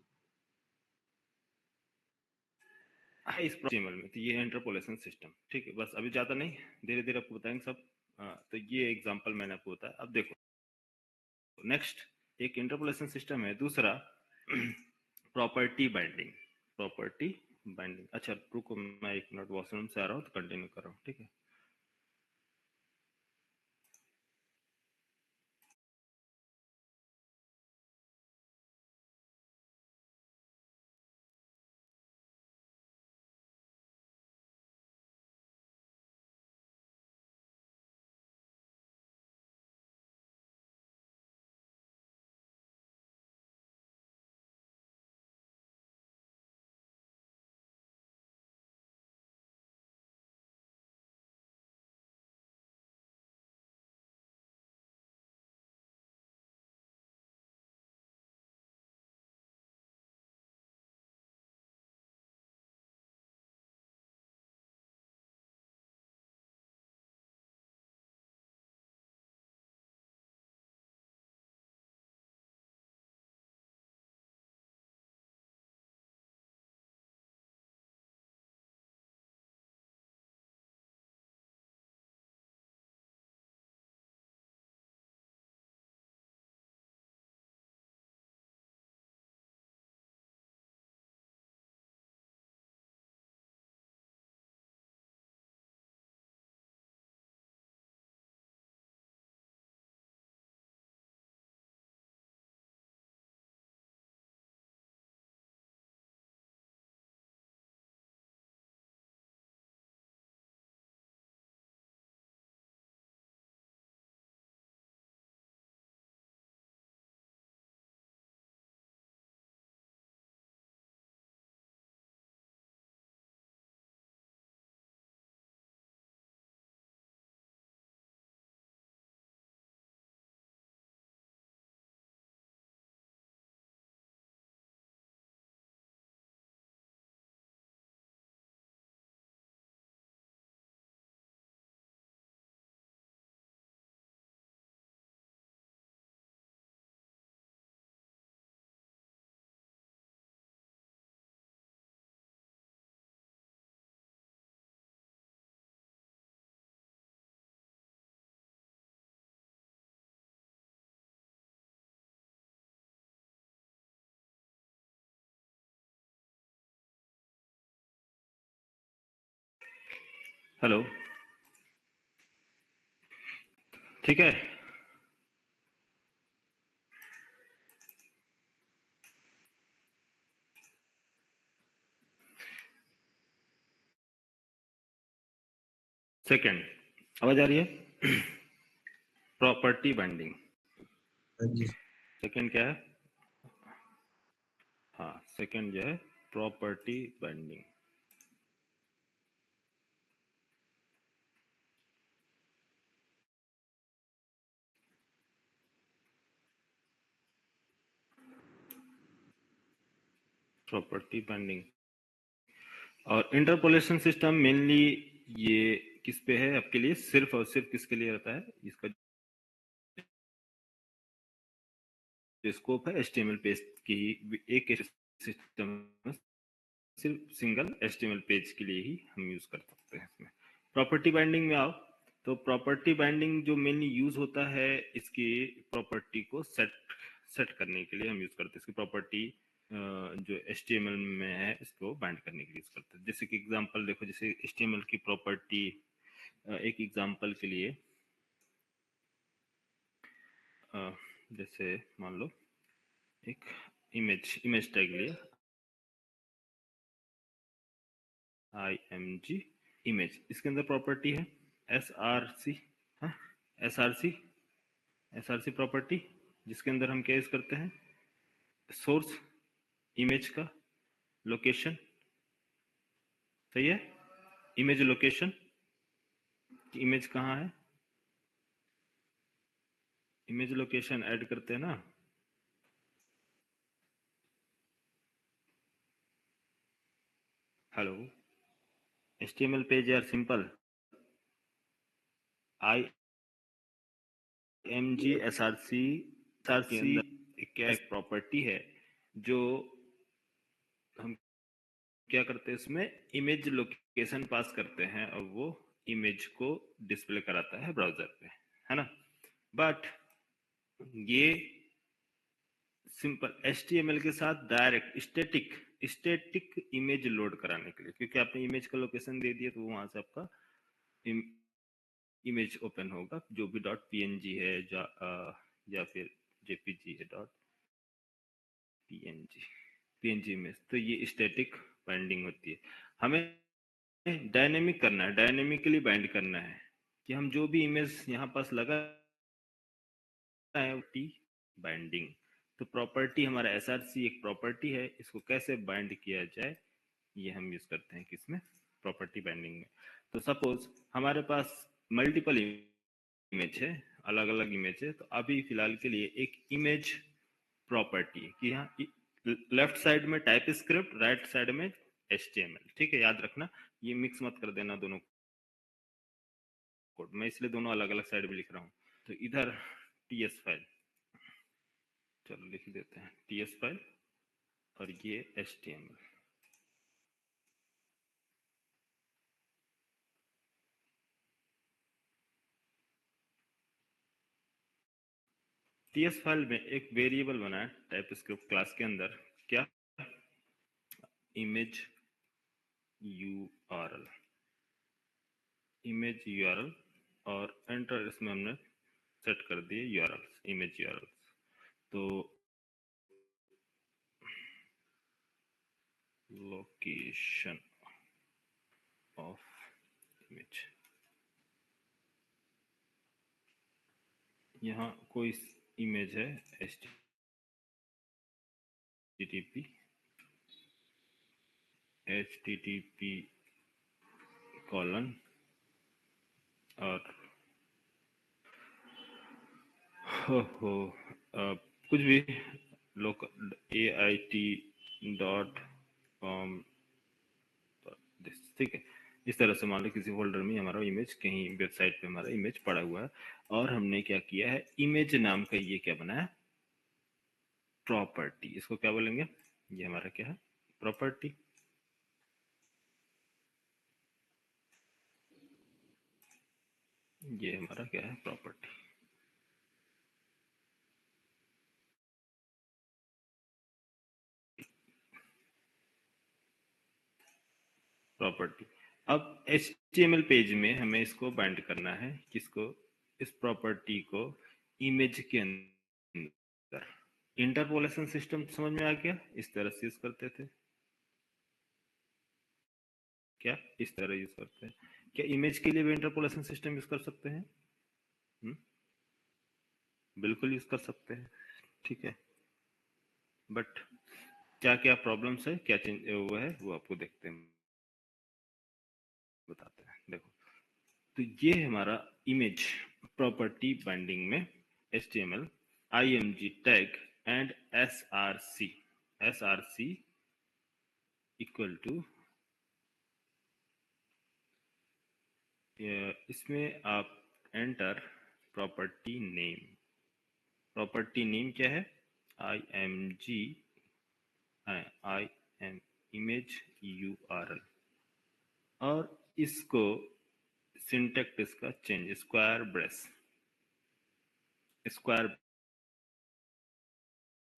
इस HTML में तो ये इंटरपोलेशन सिस्टम, ठीक है। बस अभी ज्यादा नहीं, धीरे धीरे आपको बताएंगे सब। तो ये एग्जांपल मैंने आपको बताया, अब देखो नेक्स्ट एक इंटरपोलेशन सिस्टम है, दूसरा प्रॉपर्टी बाइंडिंग। प्रॉपर्टी बाइंडिंग, अच्छा रुको मैं 1 मिनट वॉशरूम से आ रहा हूँ तो कंटिन्यू कर रहा हूँ, ठीक है। हेलो, ठीक है। सेकंड, आवाज आ रही है? Property binding. हाँ जी। सेकंड क्या है? हाँ, सेकंड जो है प्रॉपर्टी बाइंडिंग। प्रॉपर्टी बाइंडिंग और इंटरपोलेशन सिस्टम मेनली ये किस पे है आपके लिए? सिर्फ और सिर्फ किसके लिए रहता है? इसका जो स्कोप है HTML पेज की ही, एक सिस्टम सिर्फ सिंगल HTML पेज के लिए ही हम यूज कर सकते हैं। इसमें प्रॉपर्टी बाइंडिंग में आओ तो प्रॉपर्टी बाइंडिंग जो मेनली यूज होता है इसकी प्रॉपर्टी को सेट करने के लिए हम यूज करते हैं। इसकी प्रॉपर्टी जो HTML में है इसको बाइंड करने के लिए यूज करते हैं। जैसे कि एग्जांपल देखो, जैसे HTML की प्रॉपर्टी, एक एग्जांपल के लिए जैसे मान लो एक इमेज टैग लिया, img इमेज, इसके अंदर प्रॉपर्टी है src, हाँ src प्रॉपर्टी, जिसके अंदर हम क्या यूज करते हैं? सोर्स इमेज का लोकेशन, सही है? इमेज लोकेशन, इमेज कहाँ है, इमेज लोकेशन ऐड करते हैं ना। हेलो, HTML पेज यार सिंपल img src के अंदर क्या एक प्रॉपर्टी है जो हम क्या करते हैं, इसमें इमेज लोकेशन पास करते हैं और वो इमेज को डिस्प्ले कराता है ब्राउजर पे, है ना। बट ये सिंपल HTML के साथ डायरेक्ट स्टैटिक इमेज लोड कराने के लिए, क्योंकि आपने इमेज का लोकेशन दे दिया तो वहां से आपका इमेज ओपन होगा, जो भी .png है या फिर jpg है .png इमेज, तो ये स्टैटिक बाइंडिंग होती है। हमें डायनेमिक करना है, डायनेमिकली बाइंड करना है कि हम जो भी इमेज यहाँ पास लगा है बाइंडिंग। तो प्रॉपर्टी हमारा SRC एक प्रॉपर्टी है, इसको कैसे बाइंड किया जाए ये हम यूज करते हैं किसमें, प्रॉपर्टी बाइंडिंग में। तो सपोज हमारे पास मल्टीपल इमेज है, अलग अलग इमेज है, तो अभी फिलहाल के लिए एक इमेज प्रॉपर्टी है कि यहाँ लेफ्ट साइड में टाइप स्क्रिप्ट, राइट साइड में HTML। ठीक है, याद रखना, ये मिक्स मत कर देना दोनों कोड, मैं इसलिए दोनों अलग अलग साइड में लिख रहा हूँ। तो इधर TS फाइल, चलो लिख देते हैं TS फाइल, और ये HTML। TS फाइल में एक वेरिएबल बना है टाइप स्क्रिप्ट क्लास के अंदर, क्या, इमेज URL, इमेज URL, और एंटर, इसमें हमने सेट कर दिए URLs, इमेज URLs। तो लोकेशन ऑफ इमेज, यहाँ कोई इमेज है http कॉलन और कुछ भी लोकल AIT.com, ठीक है। इस तरह से मान लो किसी फोल्डर में हमारा इमेज, कहीं वेबसाइट पे हमारा इमेज पड़ा हुआ है, और हमने क्या किया है, इमेज नाम का ये क्या बना है, प्रॉपर्टी। इसको क्या बोलेंगे, ये हमारा क्या है, प्रॉपर्टी। ये हमारा क्या है, प्रॉपर्टी। प्रॉपर्टी। अब HTML पेज में हमें इसको बाइंड करना है, किसको, इस प्रॉपर्टी को इमेज के अंदर। इंटरपोलेशन सिस्टम समझ में आ गया, इस तरह से यूज करते थे, क्या इस तरह यूज करते हैं, क्या इमेज के लिए भी इंटरपोलेशन सिस्टम यूज कर सकते हैं? बिल्कुल यूज कर सकते हैं, ठीक है। बट क्या क्या प्रॉब्लम्स है, क्या चेंज हुआ है, वो आपको देखते हैं, बताते हैं। देखो, तो ये हमारा इमेज प्रॉपर्टी बाइंडिंग में HTML, IMG tag and SRC equal to, इसमें आप एंटर प्रॉपर्टी नेम क्या है, IMG इमेज URL, और इसको सिंटैक्स इसका change, square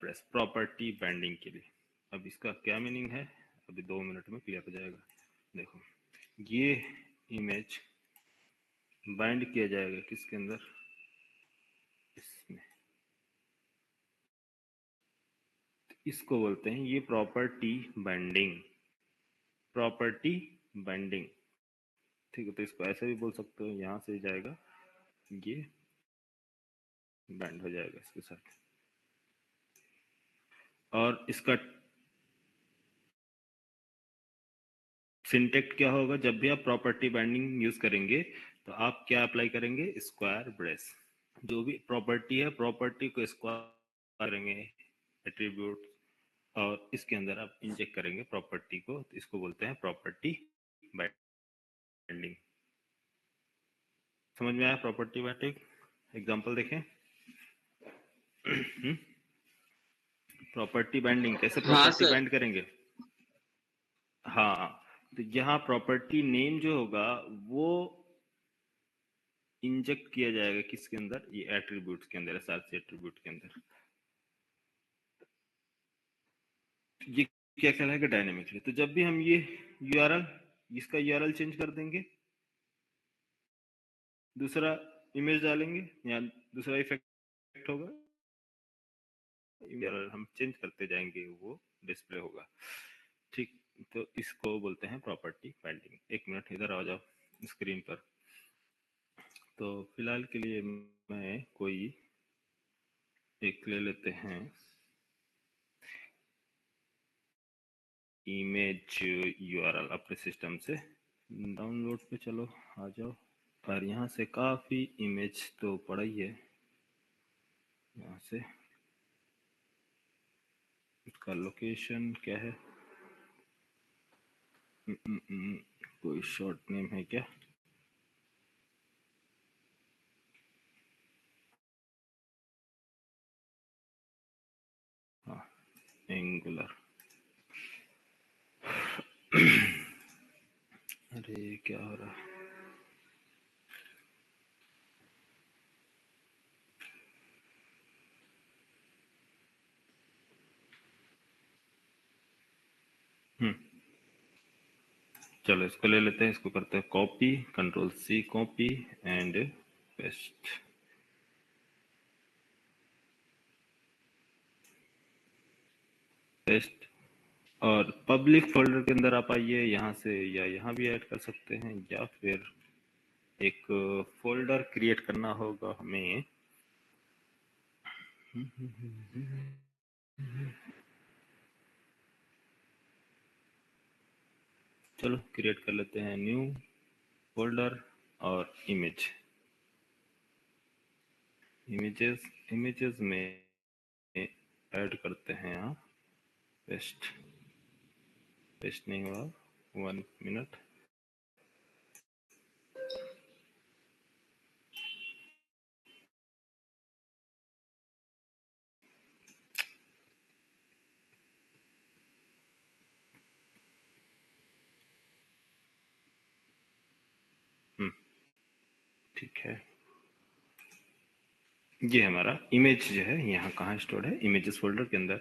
brace property binding के लिए। अब इसका क्या मीनिंग है, अभी 2 मिनट में क्लियर हो जाएगा। देखो, ये इमेज बाइंड किया जाएगा किसके अंदर, इसमें, इसको बोलते हैं ये प्रॉपर्टी बाइंडिंग, ठीक है। तो इसको ऐसे भी बोल सकते हो, यहां से जाएगा, ये बाइंड हो जाएगा इसके साथ। और इसका सिंटेक्ट क्या होगा, जब भी आप प्रॉपर्टी बाइंडिंग यूज करेंगे तो आप क्या अप्लाई करेंगे, स्क्वायर ब्रेस। जो भी प्रॉपर्टी है, प्रॉपर्टी को स्क्वायर करेंगे एट्रीब्यूट, और इसके अंदर आप इंजेक्ट करेंगे प्रॉपर्टी को, तो इसको बोलते हैं प्रॉपर्टी बाइंडिंग। समझ में आया प्रॉपर्टी बाइंडिंग? एग्जांपल देखें। प्रॉपर्टी बाइंडिंग कैसे, हाँ प्रॉपर्टी सर। बाइंड करेंगे, हाँ। तो यहाँ प्रॉपर्टी नेम जो होगा वो इंजेक्ट किया जाएगा किसके अंदर, ये एट्रीब्यूट्स के अंदर, एसआरसी एट्रीब्यूट के अंदर। ये क्या कहलाएगा, डायनेमिकली। तो जब भी हम ये यूआरएल, इसका यूआरएल चेंज कर देंगे, दूसरा इमेज डालेंगे या दूसरा इफेक्ट होगा, यूआरएल हम चेंज करते जाएंगे, वो डिस्प्ले होगा। ठीक, तो इसको बोलते हैं प्रॉपर्टी फाइलिंग। एक मिनट इधर आ जाओ स्क्रीन पर। तो फिलहाल के लिए मैं कोई एक ले लेते हैं, इमेज यूआरएल अपने सिस्टम से डाउनलोड पे। चलो आ जाओ। और यहाँ से काफी इमेज तो पड़ा ही है, यहाँ से इसका लोकेशन क्या है, कोई शॉर्ट नेम है क्या, हाँ एंगुलर। अरे क्या हो रहा है, चलो इसको ले लेते हैं, इसको करते हैं copy, control C copy and paste. Paste और पब्लिक फोल्डर के अंदर आप आइए यहाँ से, या यहाँ भी ऐड कर सकते हैं, या फिर एक फोल्डर क्रिएट करना होगा हमें। चलो क्रिएट कर लेते हैं न्यू फोल्डर और इमेज, इमेजेस में ऐड करते हैं यहाँ पेस्ट। पेस्ट नहीं हुआ, 1 मिनट। ठीक है, ये हमारा इमेज जो है यहाँ कहाँ स्टोर है, इमेजेस फोल्डर के अंदर।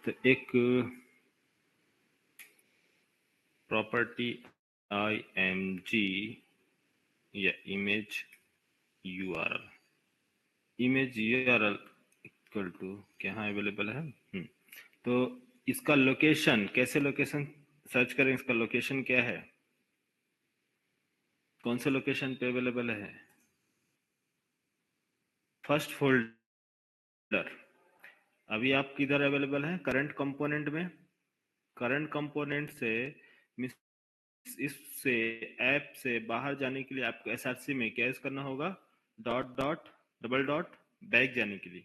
तो एक प्रॉपर्टी img या image URL, image URL equal to कहाँ अवेलेबल है। तो इसका लोकेशन, कैसे लोकेशन सर्च करें, इसका लोकेशन क्या है, कौन से लोकेशन पे अवेलेबल है, फर्स्ट फोल्डर। अभी आप किधर अवेलेबल है, करंट कंपोनेंट में। करंट कंपोनेंट से इससे ऐप से बाहर जाने के लिए आपको एसआरसी में क्या यूज करना होगा, dot dot double dot back जाने के लिए,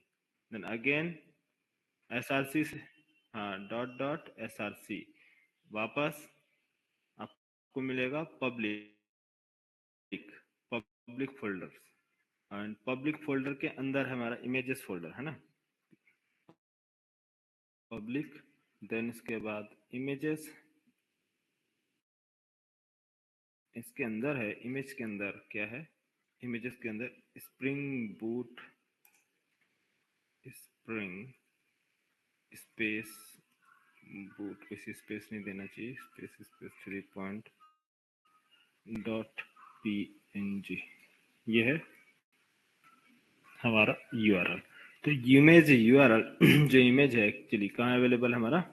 देन अगेन एसआरसी से, हाँ डॉट डॉट एसआरसी, वापस आपको मिलेगा public folder, and public folder के अंदर हमारा इमेजेस फोल्डर है ना, पब्लिक, देन इसके बाद इमेजेस, इसके अंदर है, इमेज के अंदर क्या है, इमेजेस के अंदर spring boot, spring space boot, किसी स्पेस नहीं देना चाहिए, space space 3 point dot png, ये है हमारा यूआरएल। तो इमेज यूआरएल जो इमेज है एक्चुअली कहाँ अवेलेबल है, हमारा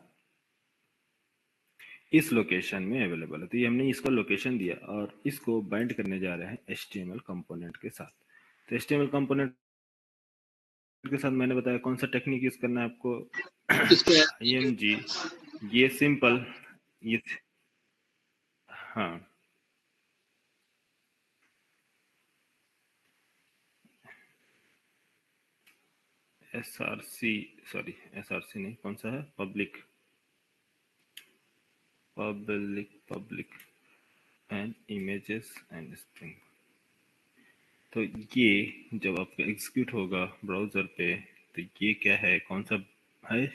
इस लोकेशन में अवेलेबल है। तो ये हमने इसको लोकेशन दिया और इसको बाइंड करने जा रहे हैं HTML कंपोनेंट के साथ। तो HTML कंपोनेंट के साथ मैंने बताया कौन सा टेक्निक यूज करना है आपको, img, ये सिंपल, ये हाँ SRC, सॉरी SRC नहीं, कौन सा है, public and images and spring. तो ये जब आपका एग्जीक्यूट होगा ब्राउजर पे, तो ये क्या है, कौन सा है,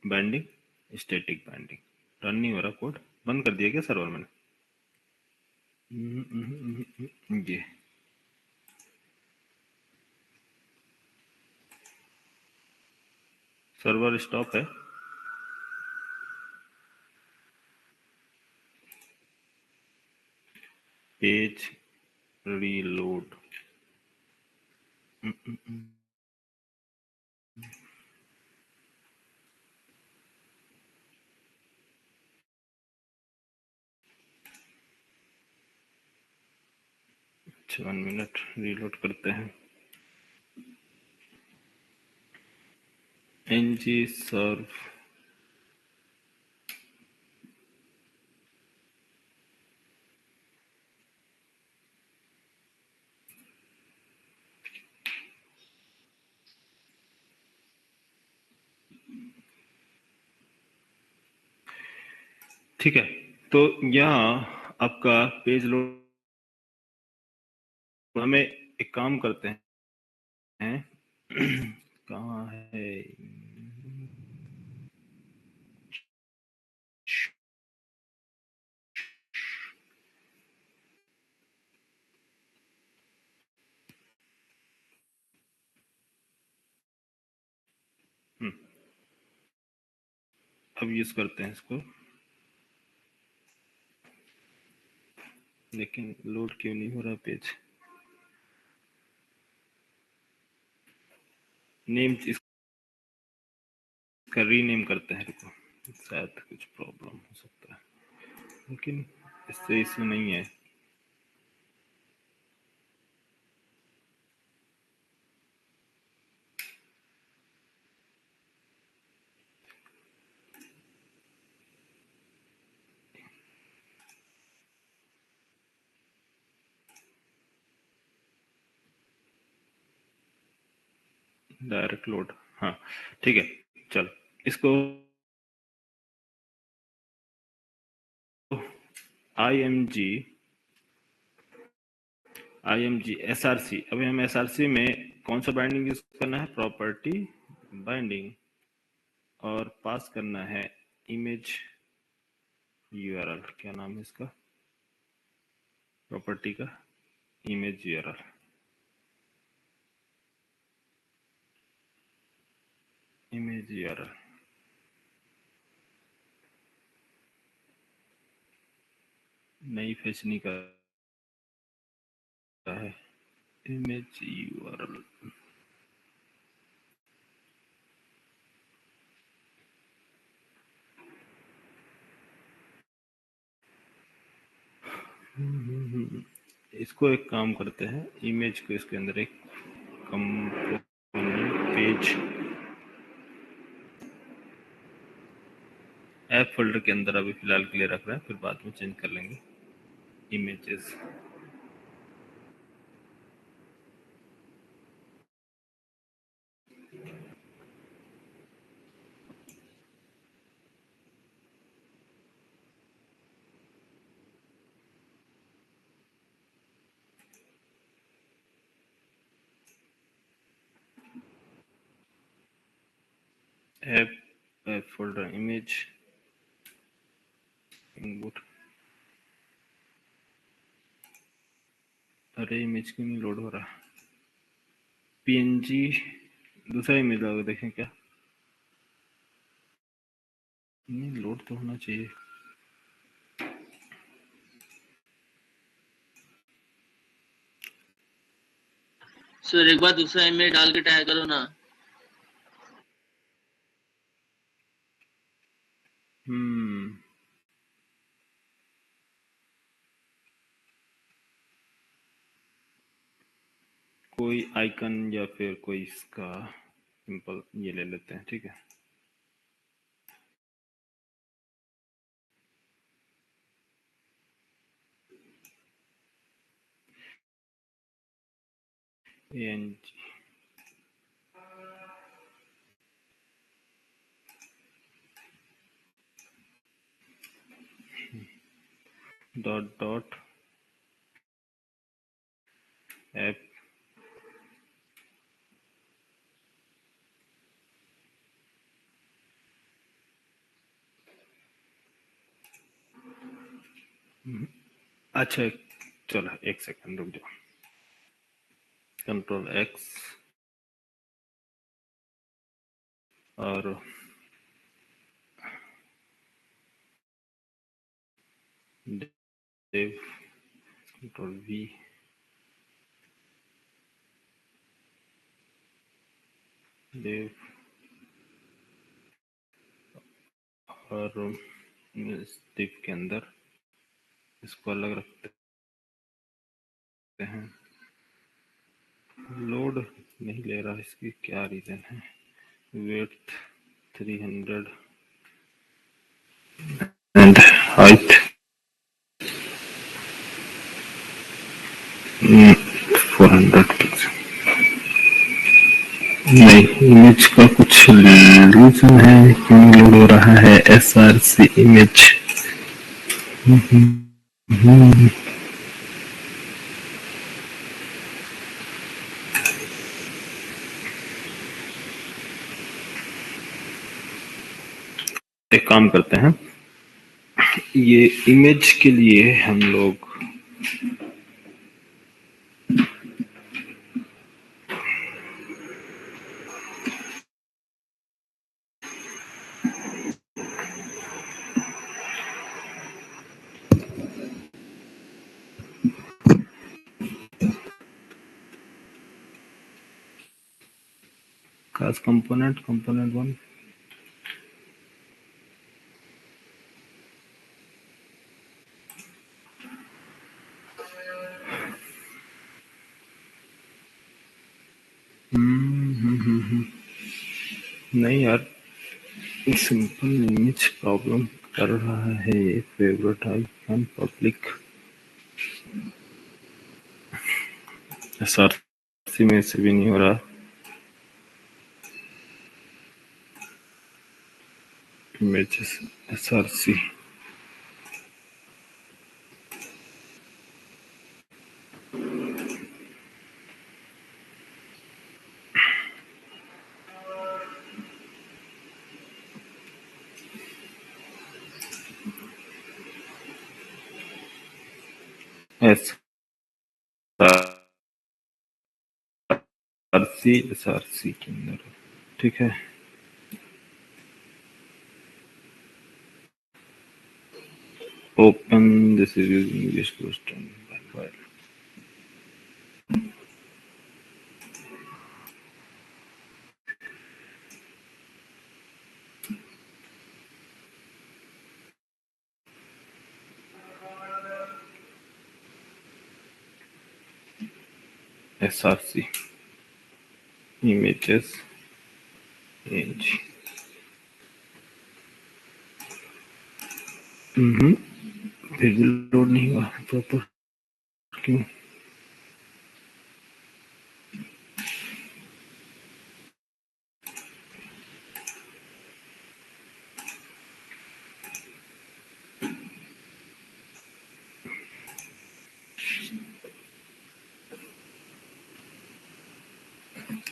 बाइंडिंग, स्टैटिक बाइंडिंग। रन नहीं हो रहा कोड, बंद कर दिया क्या सर्वर मैंने, ये सर्वर स्टॉप है। Page reload. अच्छा 1 मिनट रीलोड करते हैं। ng सर्व ठीक है। तो यहाँ आपका पेज लोड, हमें एक काम करते हैं कहाँ है अब यूज करते हैं इसको, लेकिन लोड क्यों नहीं हो रहा पेज। नेम इसका रीनेम करते हैं, रुको शायद कुछ प्रॉब्लम हो सकता है, लेकिन इससे इशू नहीं है। डायरेक्ट लोड, हाँ ठीक है। चलो इसको IMG SRC, अभी हम SRC में कौन सा बाइंडिंग यूज करना है, प्रॉपर्टी बाइंडिंग, और पास करना है इमेज URL। क्या नाम है इसका, प्रॉपर्टी का इमेज URL। इमेज URL नहीं फेच नहीं करता है, इमेज URL। इसको एक काम करते हैं, इमेज को इसके अंदर एक कंपोनेंट पेज ऐप फोल्डर के अंदर अभी फिलहाल के लिए रख रहे हैं, फिर बाद में चेंज कर लेंगे। Images app folder image input. अरे इमेज क्यों नहीं लोड हो रहा, PNG दूसरा इमेज होगा, देखें क्या नहीं लोड तो होना चाहिए। सर एक बार दूसरा इमेज डाल के ट्राई करो ना। कोई आइकन या फिर कोई इसका सिंपल ये ले लेते हैं, ठीक है। ANG डॉट ऐप अच्छा चलो एक सेकंड रुक जाओ, Ctrl X और div control V div और इस div के अंदर इसको अलग रखते हैं। लोड नहीं ले रहा, इसकी क्या रीजन है? width 300 and height 400 pixel। नहीं, इमेज का कुछ रीजन है क्यों लोड हो रहा है। SRC इमेज एक काम करते हैं, ये इमेज के लिए हम लोग class component 1 नहीं यार, सिंपल इमेज प्रॉब्लम कर रहा है। ये फेवरेट आइकन पब्लिक SRC में से भी नहीं हो रहा। इमेजेस SRC SRC के अंदर, ठीक है। Open this is using English question file। SRC images range फिर भी लोड नहीं हुआ प्रॉपर, क्यों?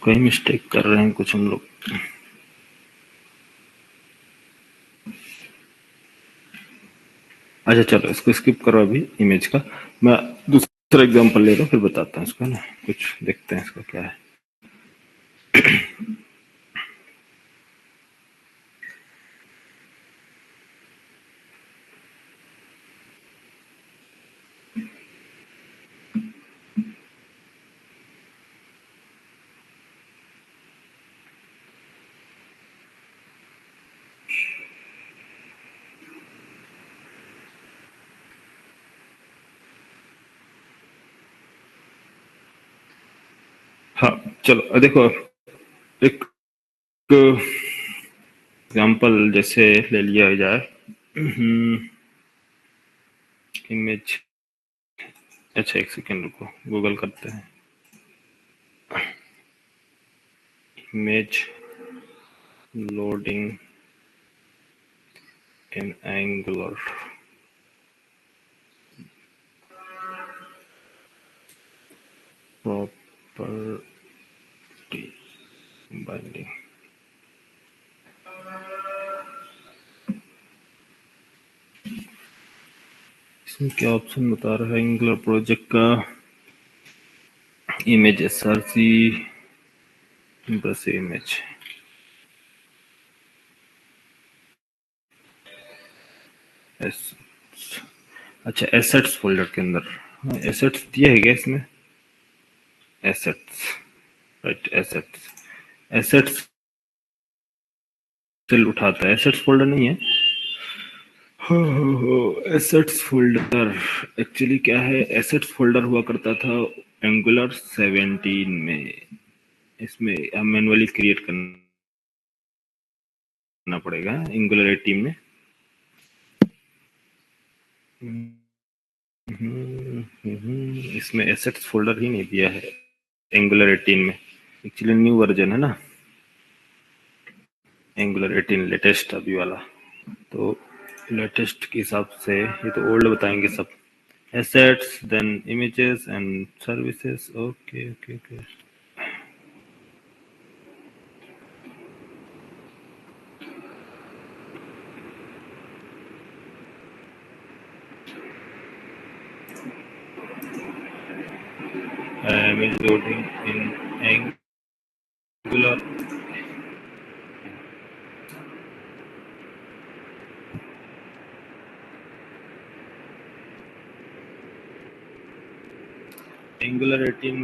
कोई मिस्टेक कर रहे हैं कुछ हम लोग। अच्छा चलो, इसको स्किप करो अभी इमेज का। मैं दूसरा एग्जांपल ले रहा हूँ, फिर बताता हूँ इसका ना, कुछ देखते हैं इसका क्या है। हाँ चलो देखो, एक एग्जांपल जैसे ले लिया जाए, इमेज। अच्छा एक सेकेंड रुको, गूगल करते हैं। Image loading in Angular, property binding. इसमें क्या ऑप्शन बता रहा है एंगुलर प्रोजेक्ट का? इमेज SRC बस इमेज अच्छा, एसेट्स फोल्डर के अंदर एसेट्स दिया है क्या इसमें? Assets, right, assets. एसेट्स सेल उठाता है, एसेट्स फोल्डर नहीं है। एसेट्स फोल्डर एक्चुअली क्या है? एसेट्स फोल्डर हुआ करता था एंगुलर 17 में। इसमें हम मैनुअली क्रिएट करना पड़ेगा एंगुलर 18 में। इसमें एसेट्स फोल्डर ही नहीं दिया है एंगुलर 18 में। एक्चुअली न्यू वर्जन है ना एंगुलर 18, लेटेस्ट अभी वाला। तो लेटेस्ट के हिसाब से ये तो ओल्ड बताएंगे सब। Assets, then images and services. Okay okay okay. I am loading in Angular. Angular 18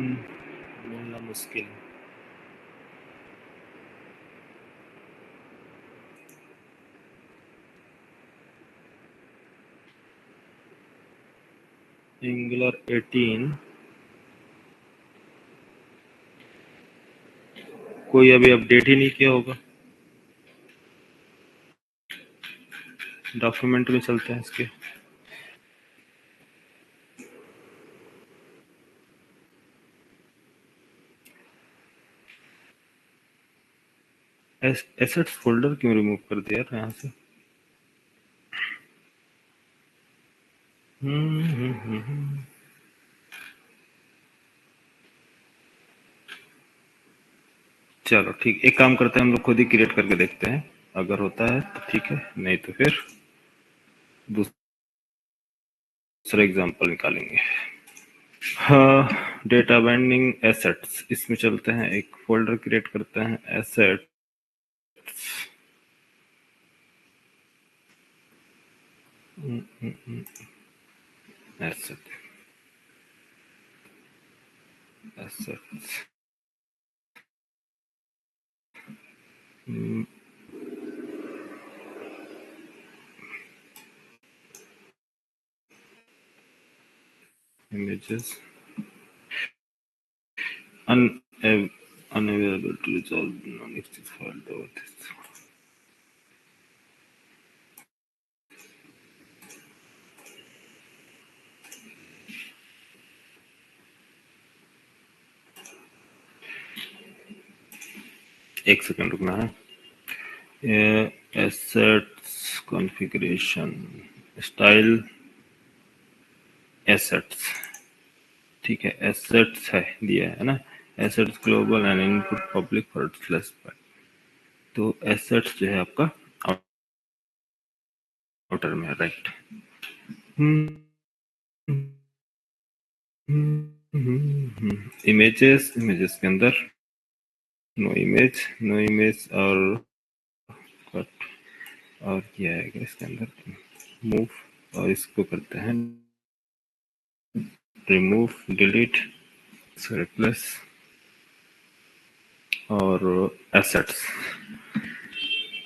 मिलना मुश्किल। Angular 18 कोई अभी अपडेट ही नहीं किया होगा। डॉक्यूमेंट में चलते हैं इसके। एसेट्स फोल्डर क्यों रिमूव कर दिया यार यहाँ से? चलो ठीक, एक काम करते हैं, हम लोग खुद ही क्रिएट करके देखते हैं। अगर होता है तो ठीक है, नहीं तो फिर दूसरा एग्जांपल निकालेंगे। हाँ, डेटा बाइंडिंग एसेट्स, इसमें चलते हैं, एक फोल्डर क्रिएट करते हैं assets. Asset assets images unavailable to resolve non-existing file over this. एक सेकंड रुकना है। एसेट्स कॉन्फ़िगरेशन स्टाइल एसेट्स, ठीक है, एसेट्स है दिया है ना, assets global and input public forward slash. तो एसेट्स जो है आपका आउटर में, राइट। इमेजेस, इमेजेस के अंदर नो इमेज और कट और क्या है इसके अंदर, मूव, और इसको करते हैं रिमूव, डिलीट, रिप्लेस और एसेट्स।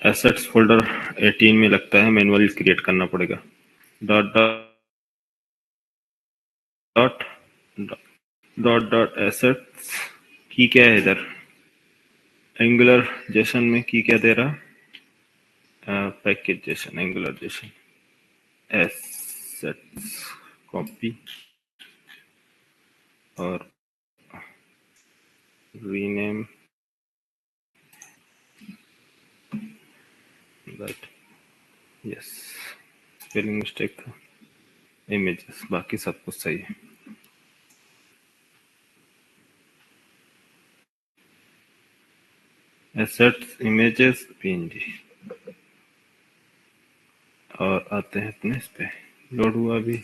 एसेट्स फोल्डर 18 में लगता है मैनुअली क्रिएट करना पड़ेगा। Dot dot dot dot assets की क्या है इधर एंगुलर जेसन में, की क्या दे रहा, package JSON, angular JSON, assets copy और rename that, yes, spelling mistake था। इमेजेस, बाकी सब कुछ सही है। एसेट्स, इमेजेस, पीएनजी, और आते हैं अपने इस पे, लोड हुआ अभी।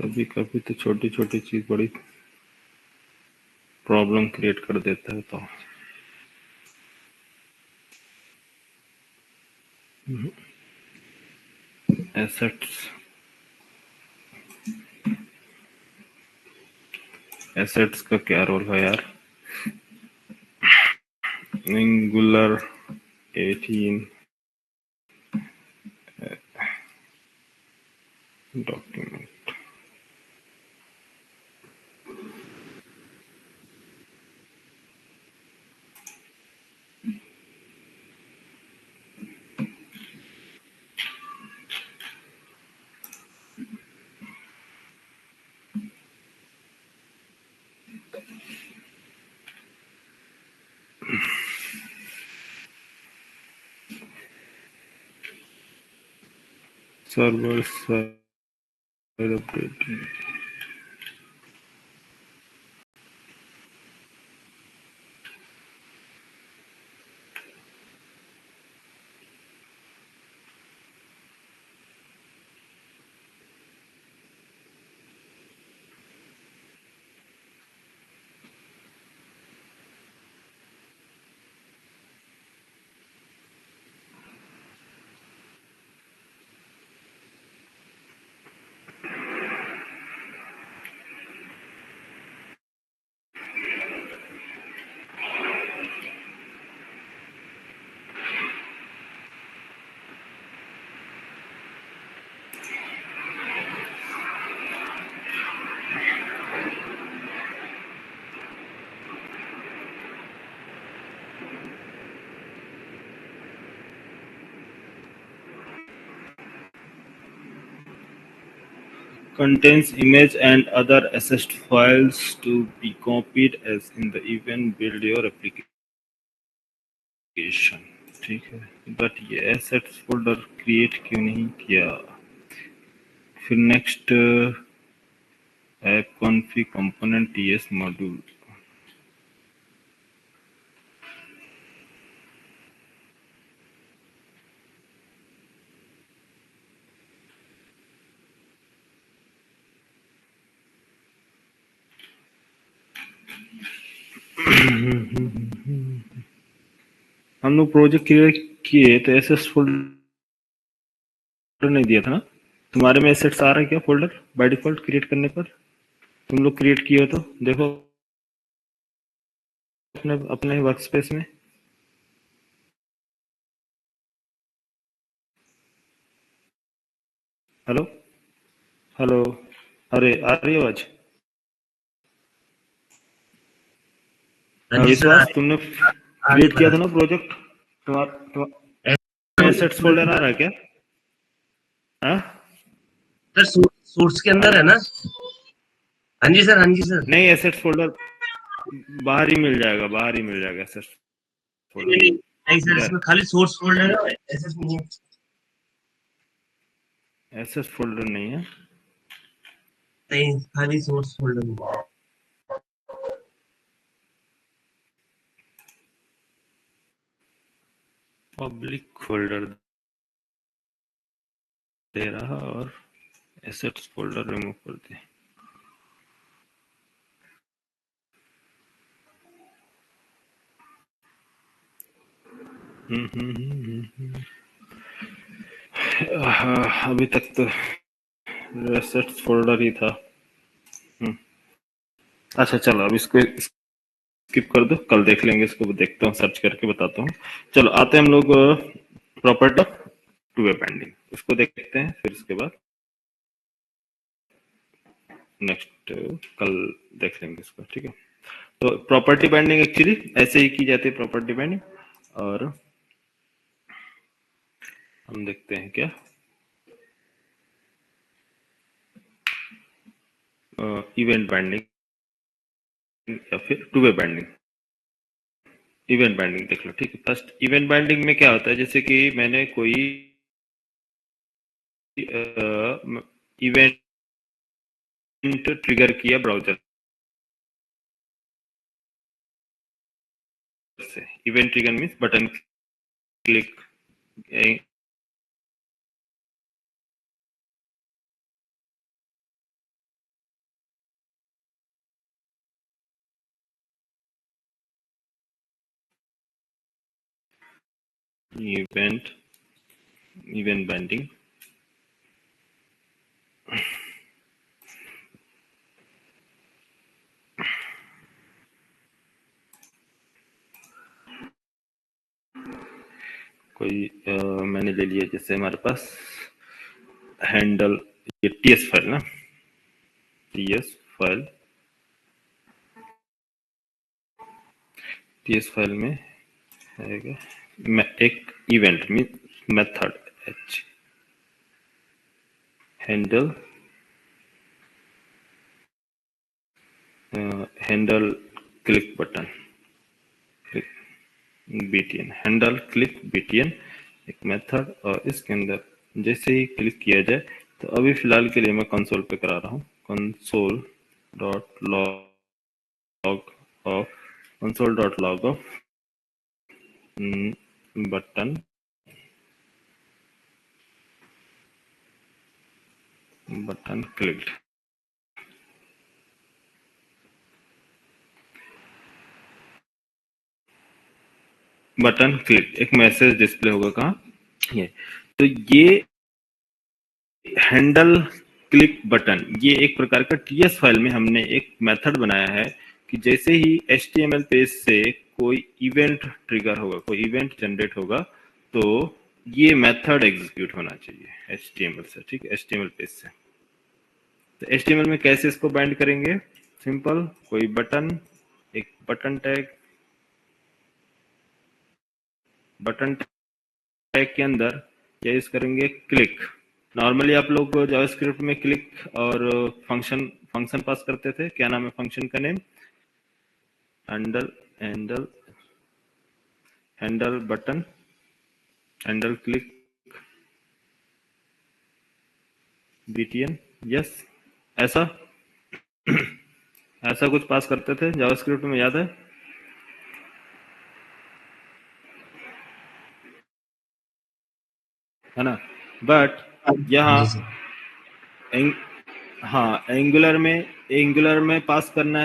कभी कभी तो छोटी छोटी चीज बड़ी प्रॉब्लम क्रिएट कर देता है। तो एसेट्स एसेट्स का क्या रोल है यार? Angular 18 document. Server side updating. Contains image and other assets files to be copied as in the event build your application। ठीक है, बट ये assets फोल्डर क्रिएट क्यों नहीं किया? फिर next app config component TS module. हम लोग project create किए तो एसेट्स फोल्डर नहीं दिया था ना? तुम्हारे में एसेट्स आ रहा है क्या फोल्डर बाय डिफॉल्ट क्रिएट करने पर? तुम लोग क्रिएट किए हो तो देखो अपने अपने वर्कस्पेस में। हेलो हेलो, अरे आ रही है आवाज? हाँ जी सर, विश्वास तुमने क्रिएट किया था ना प्रोजेक्ट? तुम्हारा एसेट्स फोल्डर आ रहा है क्या? हाँ सर सोर्स के अंदर है ना? हाँ जी सर, हाँ जी सर। नहीं, एसेट्स फोल्डर बाहर ही मिल जाएगा, बाहर ही मिल जाएगा एसेट्स फोल्डर। नहीं सर, इसमें खाली सोर्स फोल्डर है, एसेट्स नहीं है। एसेट्स फोल्डर नहीं है। नहीं, खाली सोर्स फोल्डर है। पब्लिक फोल्डर दे रहा और एसेट्स फोल्डर रिमूव कर दे। अभी तक तो एसेट्स फोल्डर ही था। अच्छा चलो अब इसको स्किप कर दो, कल देख लेंगे इसको, देखता हूँ सर्च करके बताता हूँ। चलो आते हैं हम लोग प्रॉपर्टी टू वे बाइंडिंग, उसको देखते हैं, फिर उसके बाद नेक्स्ट कल देख लेंगे इसको। ठीक है, तो प्रॉपर्टी बाइंडिंग एक्चुअली ऐसे ही की जाती है प्रॉपर्टी बाइंडिंग, और हम देखते हैं क्या इवेंट बाइंडिंग या फिर to way binding. Event binding देख लो। ठीक है, फर्स्ट इवेंट बाइंडिंग में क्या होता है, जैसे कि मैंने कोई इवेंट ट्रिगर किया ब्राउजर से। Event trigger means button click event binding, कोई मैंने ले लिया जैसे हमारे पास हैंडल, ये टीएस फाइल ना, टीएस फाइल में है एक event mean method H handle click button BTN, handle click BTN एक मेथड, और इसके अंदर जैसे ही क्लिक किया जाए तो अभी फिलहाल के लिए मैं कंसोल पे करा रहा हूँ, console dot log off button clicked. Button click एक मैसेज डिस्प्ले होगा कहाँ, ये तो ये हैंडल क्लिक बटन, ये एक प्रकार का टीएस फाइल में हमने एक मेथड बनाया है कि जैसे ही HTML पेज से कोई इवेंट ट्रिगर होगा, कोई इवेंट जनरेट होगा, तो ये मेथड एग्जीक्यूट होना चाहिए HTML से, ठीक है, HTML पेज से। तो HTML में कैसे इसको बाइंड करेंगे, सिंपल, कोई बटन, एक बटन टैग के अंदर क्या यूज करेंगे, क्लिक। नॉर्मली आप लोग जावास्क्रिप्ट में क्लिक और फंक्शन पास करते थे, क्या नाम है फंक्शन का name, handle button, handle click BTN, yes, ऐसा ऐसा कुछ पास करते थे जावास्क्रिप्ट में, याद है? है ना, बट यहाँ हाँ एंगुलर में पास करना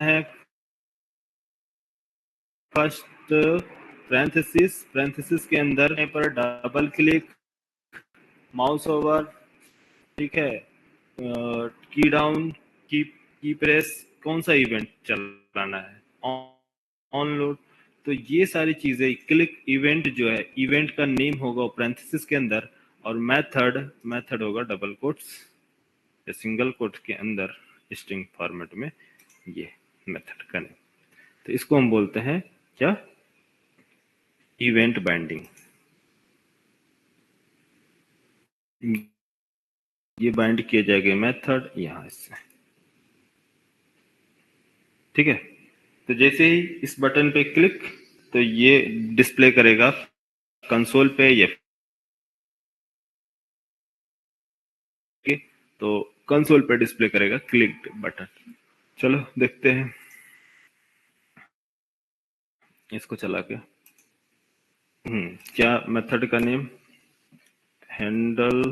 है फर्स्ट पैरेंथेसिस के अंदर पर डबल क्लिक, माउस ओवर, ठीक है, की डाउन, की प्रेस, कौन सा इवेंट चलाना है, ऑन लोड, तो ये सारी चीजें, क्लिक इवेंट जो है, इवेंट का नेम होगा पैरेंथेसिस के अंदर, और मेथड होगा डबल कोट्स या सिंगल कोट के अंदर स्ट्रिंग फॉर्मेट में, ये मेथड का नेम। तो इसको हम बोलते हैं क्या, इवेंट बाइंडिंग। ये बाइंड किया जाएगा मेथड यहाँ इससे, ठीक है। तो जैसे ही इस बटन पे क्लिक, तो ये डिस्प्ले करेगा कंसोल पे, ये तो कंसोल पे डिस्प्ले करेगा क्लिक्ड बटन। चलो देखते हैं इसको चला के। क्या मेथड का name, handle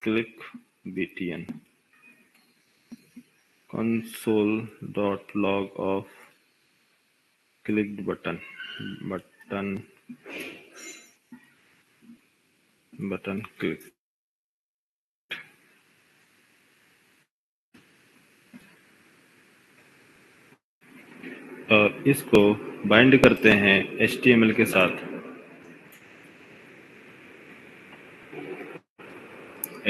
click BTN, console.log of clicked button click। और इसको बाइंड करते हैं HTML के साथ,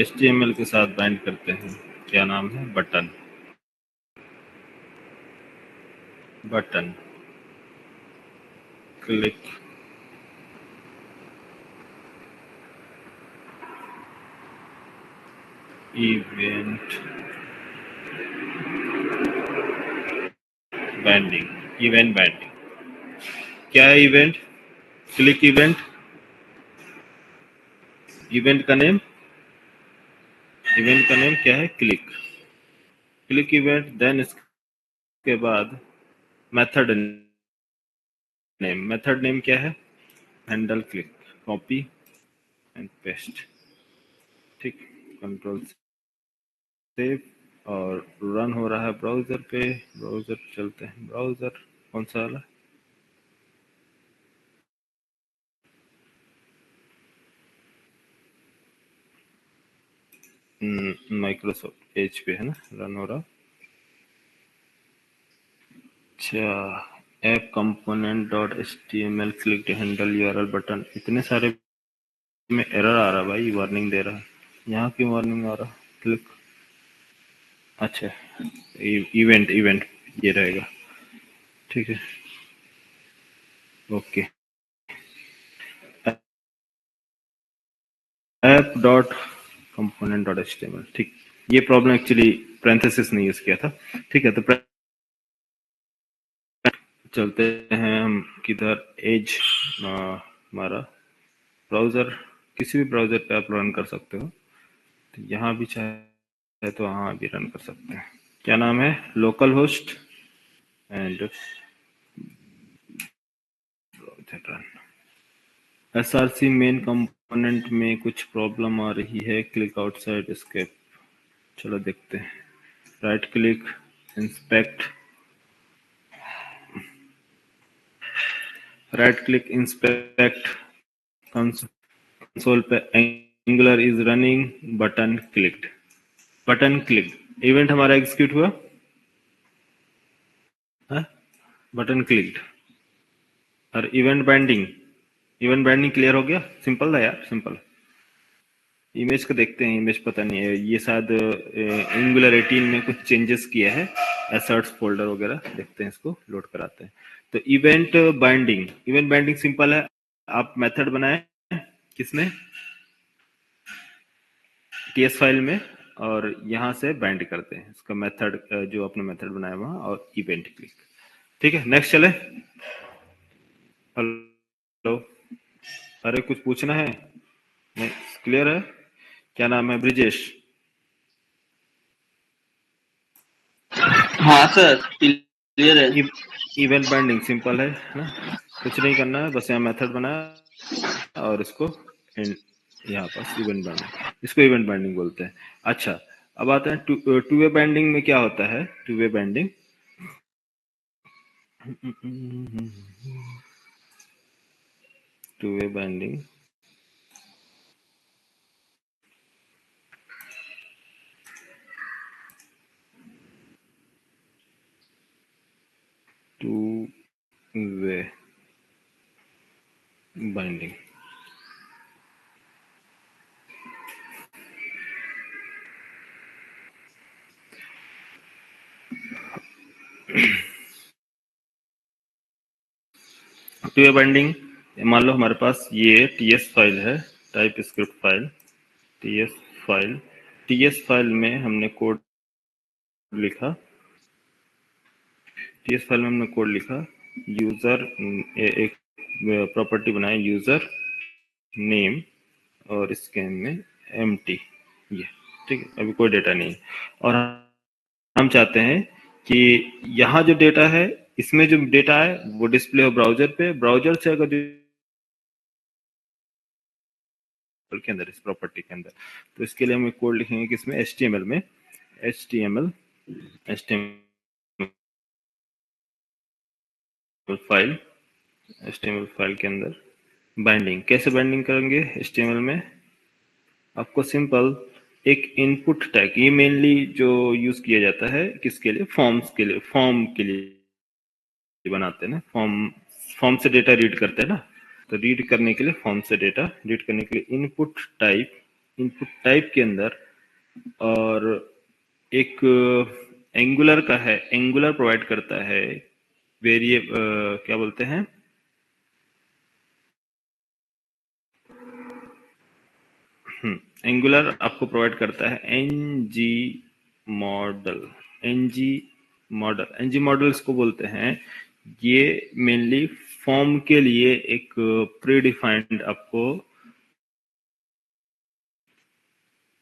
HTML के साथ बाइंड करते हैं, क्या नाम है, बटन क्लिक इवेंट बाइंडिंग। क्या है इवेंट, क्लिक इवेंट का नेम क्या है, क्लिक इवेंट। देन इसके बाद मेथड नेम क्या है, handle click, copy and paste, ठीक, कंट्रोल सेव, और रन हो रहा है ब्राउजर पे। ब्राउजर चलते हैं, ब्राउजर कौन सा वाला? माइक्रोसॉफ्ट एज पे है ना रन हो रहा। अच्छा, app component dot HTML click handle URL button, इतने सारे में एरर आ रहा भाई, वार्निंग दे रहा है। यहाँ क्यों वार्निंग आ रहा? क्लिक, अच्छा इवेंट इवेंट ये रहेगा, ठीक है, okay. App dot component dot HTML, ठीक। ये प्रॉब्लम एक्चुअली पैरेंथेसिस नहीं यूज किया था, ठीक है। तो चलते हैं हम किधर, एज हमारा ब्राउजर, किसी भी ब्राउजर पे आप रन कर सकते हो। तो यहाँ भी चाहे तो वहाँ भी रन कर सकते हैं। क्या नाम है? Local host and run. SRC main component में कुछ प्रॉब्लम आ रही है, क्लिक आउटसाइड एस्केप। चलो देखते हैं। Right click, inspect, right click inspect console पे, angular is running, button clicked, button clicked, event हमारा एग्जीक्यूट हुआ है? Button clicked. और event binding, event binding clear हो गया। सिंपल था यार, सिंपल। इमेज को देखते हैं, इमेज पता नहीं है, ये शायद एंगुलर 18 में कुछ चेंजेस किया है, एसर्ट्स फोल्डर वगैरह। देखते हैं, इसको लोड कराते हैं। तो event binding, event binding simple है। आप मेथड बनाए किसने? TS फाइल में, और यहाँ से बाइंड करते हैं इसका मेथड, जो अपने मेथड बनाया वहाँ, और इवेंट क्लिक, ठीक है। नेक्स्ट चले। हेलो, अरे कुछ पूछना है? नहीं, क्लियर है? क्या नाम है? ब्रिजेश। हाँ सर, क्लियर है। इवेंट बाइंडिंग सिंपल है ना, कुछ नहीं करना है, बस यहाँ मेथड बनाया और इसको यहाँ पास इवेंट बाइंडिंग, इसको इवेंट बाइंडिंग बोलते हैं। अच्छा, अब आते हैं टू वे बाइंडिंग में। क्या होता है to way binding? Two way binding two way binding two way binding, मान लो हमारे पास ये TS फाइल है, type script file, TS file में हमने कोड लिखा, TS फाइल में हमने कोड लिखा, यूजर एक प्रॉपर्टी बनाए, यूजर नेम, और इसके में empty, ये ठीक है। अभी कोई डेटा नहीं, और हम चाहते हैं कि यहाँ जो डेटा है, इसमें जो डेटा है वो डिस्प्ले हो ब्राउजर पे, ब्राउजर से अगर के अंदर, इस प्रॉपर्टी के अंदर। तो इसके लिए हम एक कोड लिखेंगे किसमें? HTML में, HTML फाइल, HTML फाइल के अंदर बाइंडिंग। कैसे बाइंडिंग करेंगे HTML में? आपको सिंपल एक इनपुट टैग, ये मेनली जो यूज किया जाता है किसके लिए? फॉर्म्स के लिए, फॉर्म के लिए बनाते हैं ना, फॉर्म से डेटा रीड करते हैं ना। तो रीड करने के लिए, फॉर्म से डेटा रीड करने के लिए इनपुट टाइप के अंदर, और एक एंगुलर का है, एंगुलर प्रोवाइड करता है क्या बोलते हैं, एंगुलर आपको प्रोवाइड करता है NG मॉडल। NG मॉडल इसको बोलते हैं। ये मेनली फॉर्म के लिए एक प्री डिफाइंड आपको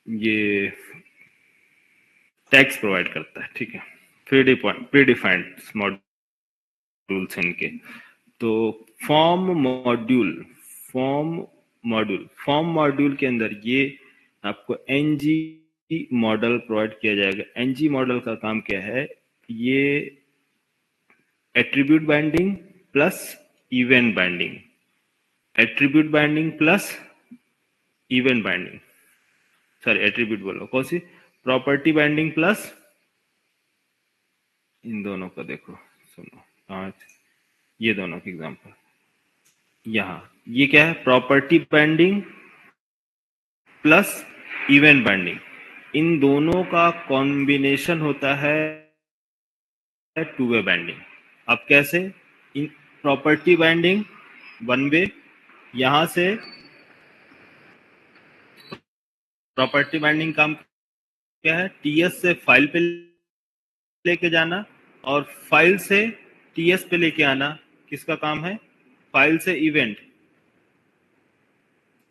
ये टैग्स प्रोवाइड करता है, ठीक है। प्री डिफाइंड मॉड्यूल्स इनके। तो फॉर्म मॉड्यूल के अंदर ये आपको NG मॉडल प्रोवाइड किया जाएगा। एनजी मॉडल का काम क्या है, ये attribute binding plus event binding, attribute binding plus event binding, sorry attribute बोलो, कौन सी, प्रॉपर्टी बाइंडिंग प्लस, इन दोनों का देखो, सुनो आज ये दोनों के एग्जांपल, यहाँ ये क्या है, property binding plus event binding, इन दोनों का कॉम्बिनेशन होता है टू वे बाइंडिंग। अब कैसे, in property binding one way, यहां से प्रॉपर्टी बाइंडिंग काम क्या है, टीएस से फाइल पे लेके जाना और फाइल से टीएस पे लेके आना, किसका काम है, फाइल से इवेंट,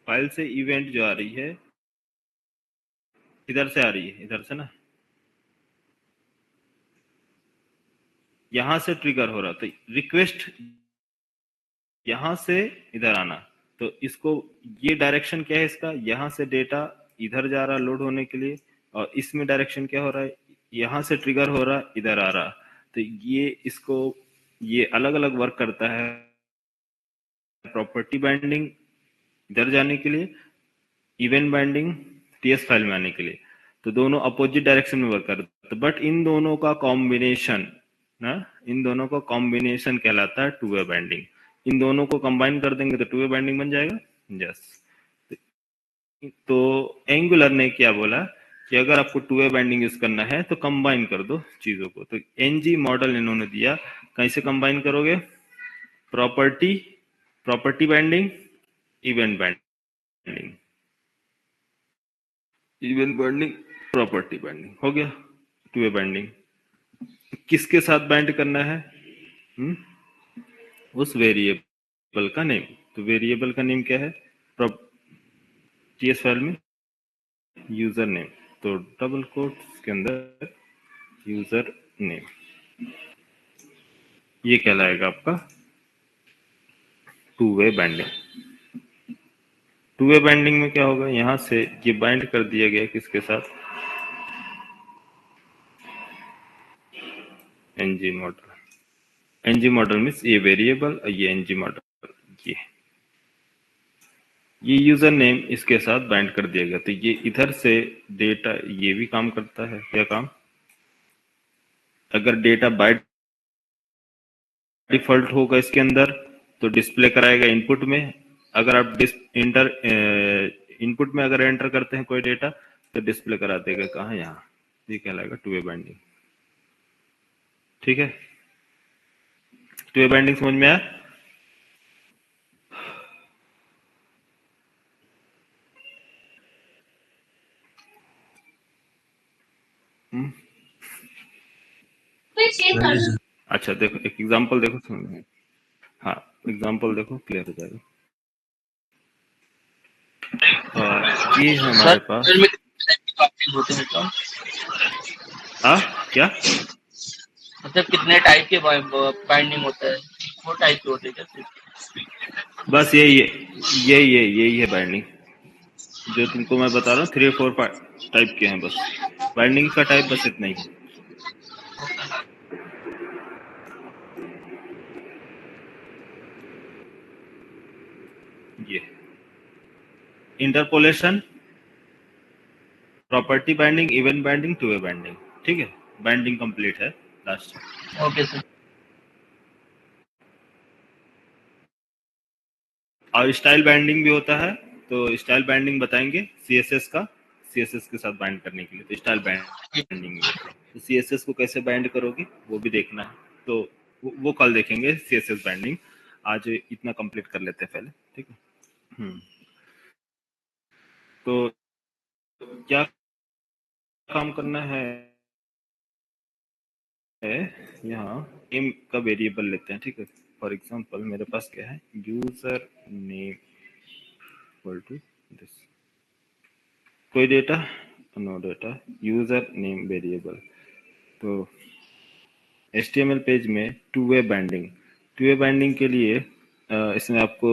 फाइल से इवेंट जो आ रही है इधर से आ रही है, इधर से ना, यहां से ट्रिगर हो रहा, तो रिक्वेस्ट यहां से इधर आना, तो इसको, ये डायरेक्शन क्या है इसका, यहां से डेटा इधर जा रहा लोड होने के लिए, और इसमें डायरेक्शन क्या हो रहा है, यहां से ट्रिगर हो रहा इधर आ रहा, तो ये इसको, ये अलग अलग वर्क करता है, प्रॉपर्टी बाइंडिंग इधर जाने के लिए, इवेंट बाइंडिंग टीएस फाइल में आने के लिए, तो दोनों अपोजिट डायरेक्शन में वर्क करते हैं, बट इन दोनों का कॉम्बिनेशन ना, इन दोनों का कॉम्बिनेशन कहलाता है टू वे बाइंडिंग। इन दोनों को कंबाइन कर देंगे तो टू वे बाइंडिंग बन जाएगा। यस, तो एंगुलर ने क्या बोला कि अगर आपको टू वे बाइंडिंग यूज करना है तो कंबाइन कर दो चीजों को, तो एनजी मॉडल इन्होंने दिया, कैसे कंबाइन करोगे, property, property binding, event binding, event binding, property binding, हो गया टू वे बाइंडिंग। किसके साथ बाइंड करना है, उस वेरिएबल का नेम, तो वेरिएबल का नेम क्या है, टीएस फाइल में यूजर नेम, तो डबल कोट्स के अंदर यूजर नेम, ये कहलाएगा आपका to way binding. Two way binding में क्या होगा, यहां से ये बाइंड कर दिया गया किसके साथ, NG model, NG model means ये वेरिएबल और ये एनजी मॉडल, ये यूजर नेम इसके साथ बाइंड कर दिया गया, तो ये इधर से डेटा, ये भी काम करता है, क्या काम, अगर डेटा बाय डिफॉल्ट होगा इसके अंदर तो डिस्प्ले कराएगा इनपुट में, अगर आप इनपुट में अगर एंटर करते हैं कोई डेटा तो डिस्प्ले करा देगा कहाँ, यहाँ, ये कहलाएगा टू वे बाइंडिंग। ठीक है, टू वे बाइंडिंग समझ में आया। अच्छा देखो एक एग्जांपल देखो, समझ में, हाँ एग्जांपल देखो क्लियर हो जाएगा। ये है हमारे पास, होते हैं तो क्या मतलब कितने टाइप के बाइंडिंग होता है, वो टाइप के होते हैं क्या, बस यही है बाइंडिंग, जो तुमको मैं बता रहा हूँ 3-4 टाइप के हैं, बस बाइंडिंग का टाइप बस इतना ही है। ये interpolation, property binding, event binding, two way binding, ठीक है, बाइंडिंग कंप्लीट है लास्ट। Okay sir. और स्टाइल बाइंडिंग भी होता है, तो स्टाइल बाइंडिंग बताएंगे सीएसएस का, सीएसएस के साथ बाइंड करने के लिए, तो स्टाइल बाइंडिंग, तो सीएसएस को कैसे बाइंड करोगे वो भी देखना है, तो वो कल देखेंगे सीएसएस बाइंडिंग, आज इतना कंप्लीट कर लेते हैं पहले, ठीक है। तो क्या काम करना है, यहाँ नेम का वेरिएबल लेते हैं, ठीक है, फॉर एग्जांपल मेरे पास क्या है, user name equal to this, कोई data, no data, user name variable, तो HTML पेज में टू वे बाइंडिंग के लिए इसमें आपको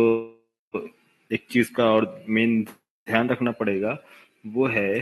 एक चीज का और मेन ध्यान रखना पड़ेगा, वो है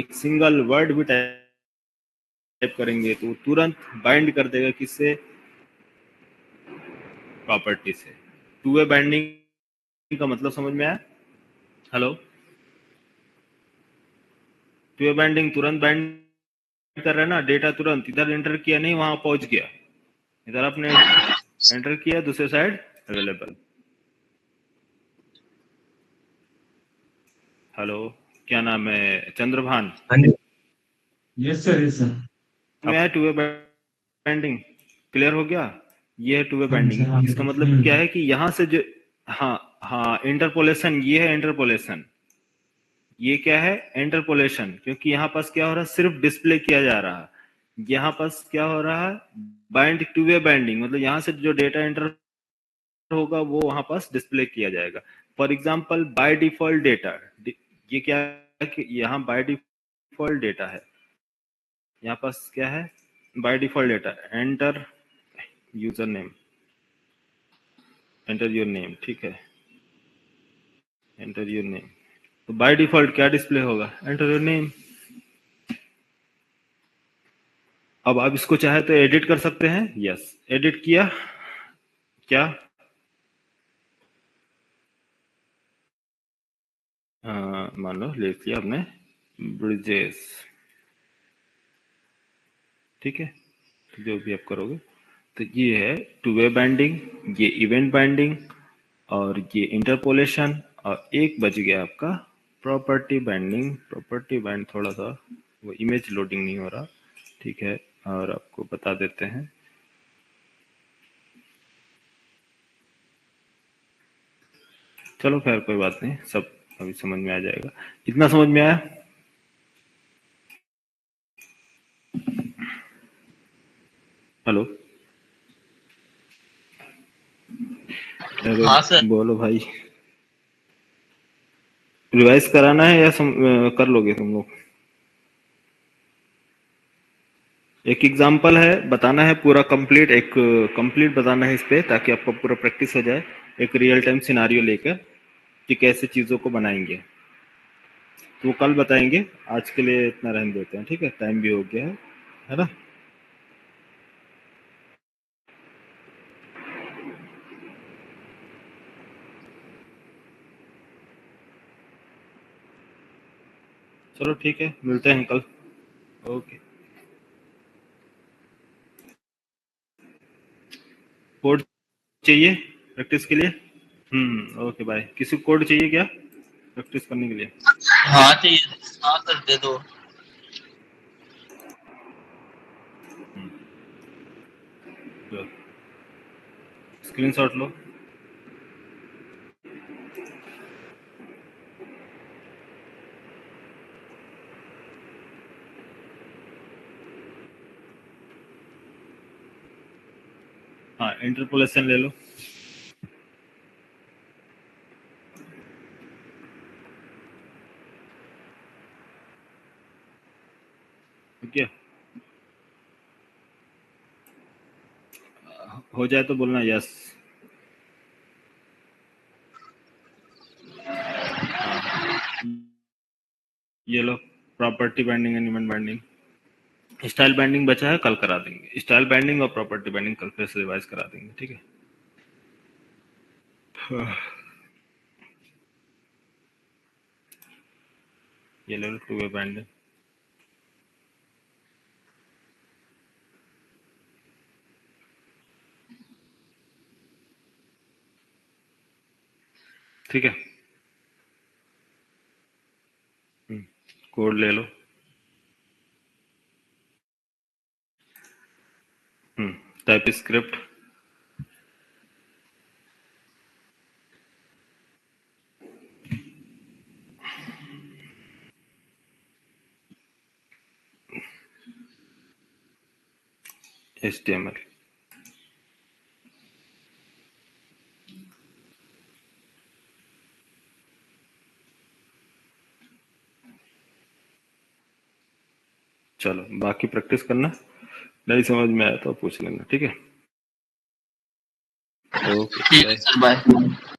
एक सिंगल वर्ड भी टाइप करेंगे तो तुरंत बाइंड कर देगा किससे, प्रॉपर्टी से। टू वे बाइंडिंग का मतलब समझ में आया? हेलो, टू वे बाइंडिंग तुरंत बाइंड कर रहा है ना, डेटा तुरंत इधर एंटर किया नहीं वहां पहुंच गया, इधर आपने एंटर किया दूसरे साइड अवेलेबल। हेलो, क्या नाम है? Chandrabhan. Yes sir, yes sir. मैं टू वे बाइंडिंग क्लियर हो गया? ये है टू वे हाँ सर, हाँ बाइंडिंग। इसका सर। मतलब क्या है कि यहां से जो, हाँ हाँ, इंटरपोलेशन, ये है इंटरपोलेशन। ये क्या है? इंटरपोलेशन। क्योंकि यहाँ पास क्या हो रहा है, सिर्फ डिस्प्ले किया जा रहा है। यहाँ पास क्या हो रहा है, बाइंड, टू वे बाइंडिंग, मतलब यहाँ से जो डेटा एंटर होगा वो वहां पास डिस्प्ले किया जाएगा। For example by default data, ये क्या है कि यहाँ बाय डिफॉल्ट डेटा है, यहाँ पास क्या है, by default data, enter user name, enter your name, ठीक है, एंटर योर नेम। तो बाय डिफॉल्ट क्या डिस्प्ले होगा, एंटर योर नेम। अब आप इसको चाहे तो एडिट कर सकते हैं। यस, एडिट किया क्या, मान लो ले लिया आपने ब्रिजेस, ठीक है, जो भी आप करोगे। तो ये है टू वे बाइंडिंग, ये इवेंट बाइंडिंग, और ये इंटरपोलेशन, और एक बच गया आपका प्रॉपर्टी बाइंडिंग। प्रॉपर्टी बाइंड थोड़ा सा वो इमेज लोडिंग नहीं हो रहा, ठीक है, और आपको बता देते हैं। चलो खैर कोई बात नहीं, सब अभी समझ में आ जाएगा। इतना समझ में आया? हेलो, अरे हाँ सर। बोलो भाई, रिवाइज कराना है या कर लोगे तुम लोग? एक एग्जाम्पल है, बताना है पूरा कंप्लीट, एक कंप्लीट बताना है इस पे, ताकि आपको पूरा प्रैक्टिस हो जाए, एक रियल टाइम सिनारियो लेकर कि कैसे चीजों को बनाएंगे। तो वो कल बताएंगे, आज के लिए इतना रहने देते हैं, ठीक है, टाइम भी हो गया है ना? चलो ठीक है, मिलते हैं कल। ओके। कोड चाहिए प्रैक्टिस के लिए? Okay bye. किसी को कोड चाहिए क्या प्रैक्टिस करने के लिए? हाँ चाहिए। हाँ सर दे दो। स्क्रीनशॉट लो। हाँ, इंटरपोलेशन ले लो। ठीक है, हो जाए तो बोलना यस। ये लो, property binding and event binding. Style binding बचा है, कल करा देंगे। स्टाइल बाइंडिंग और प्रॉपर्टी बाइंडिंग कल फिर से रिवाइज करा देंगे, ठीक है। ये ले लो टू वे बाइंडिंग। ठीक है, कोड ले लो। Type script, HTML। चलो बाकी प्रैक्टिस करना, नहीं समझ में आया तो पूछ लेना, ठीक है। ओके ठीक है सर, बाय।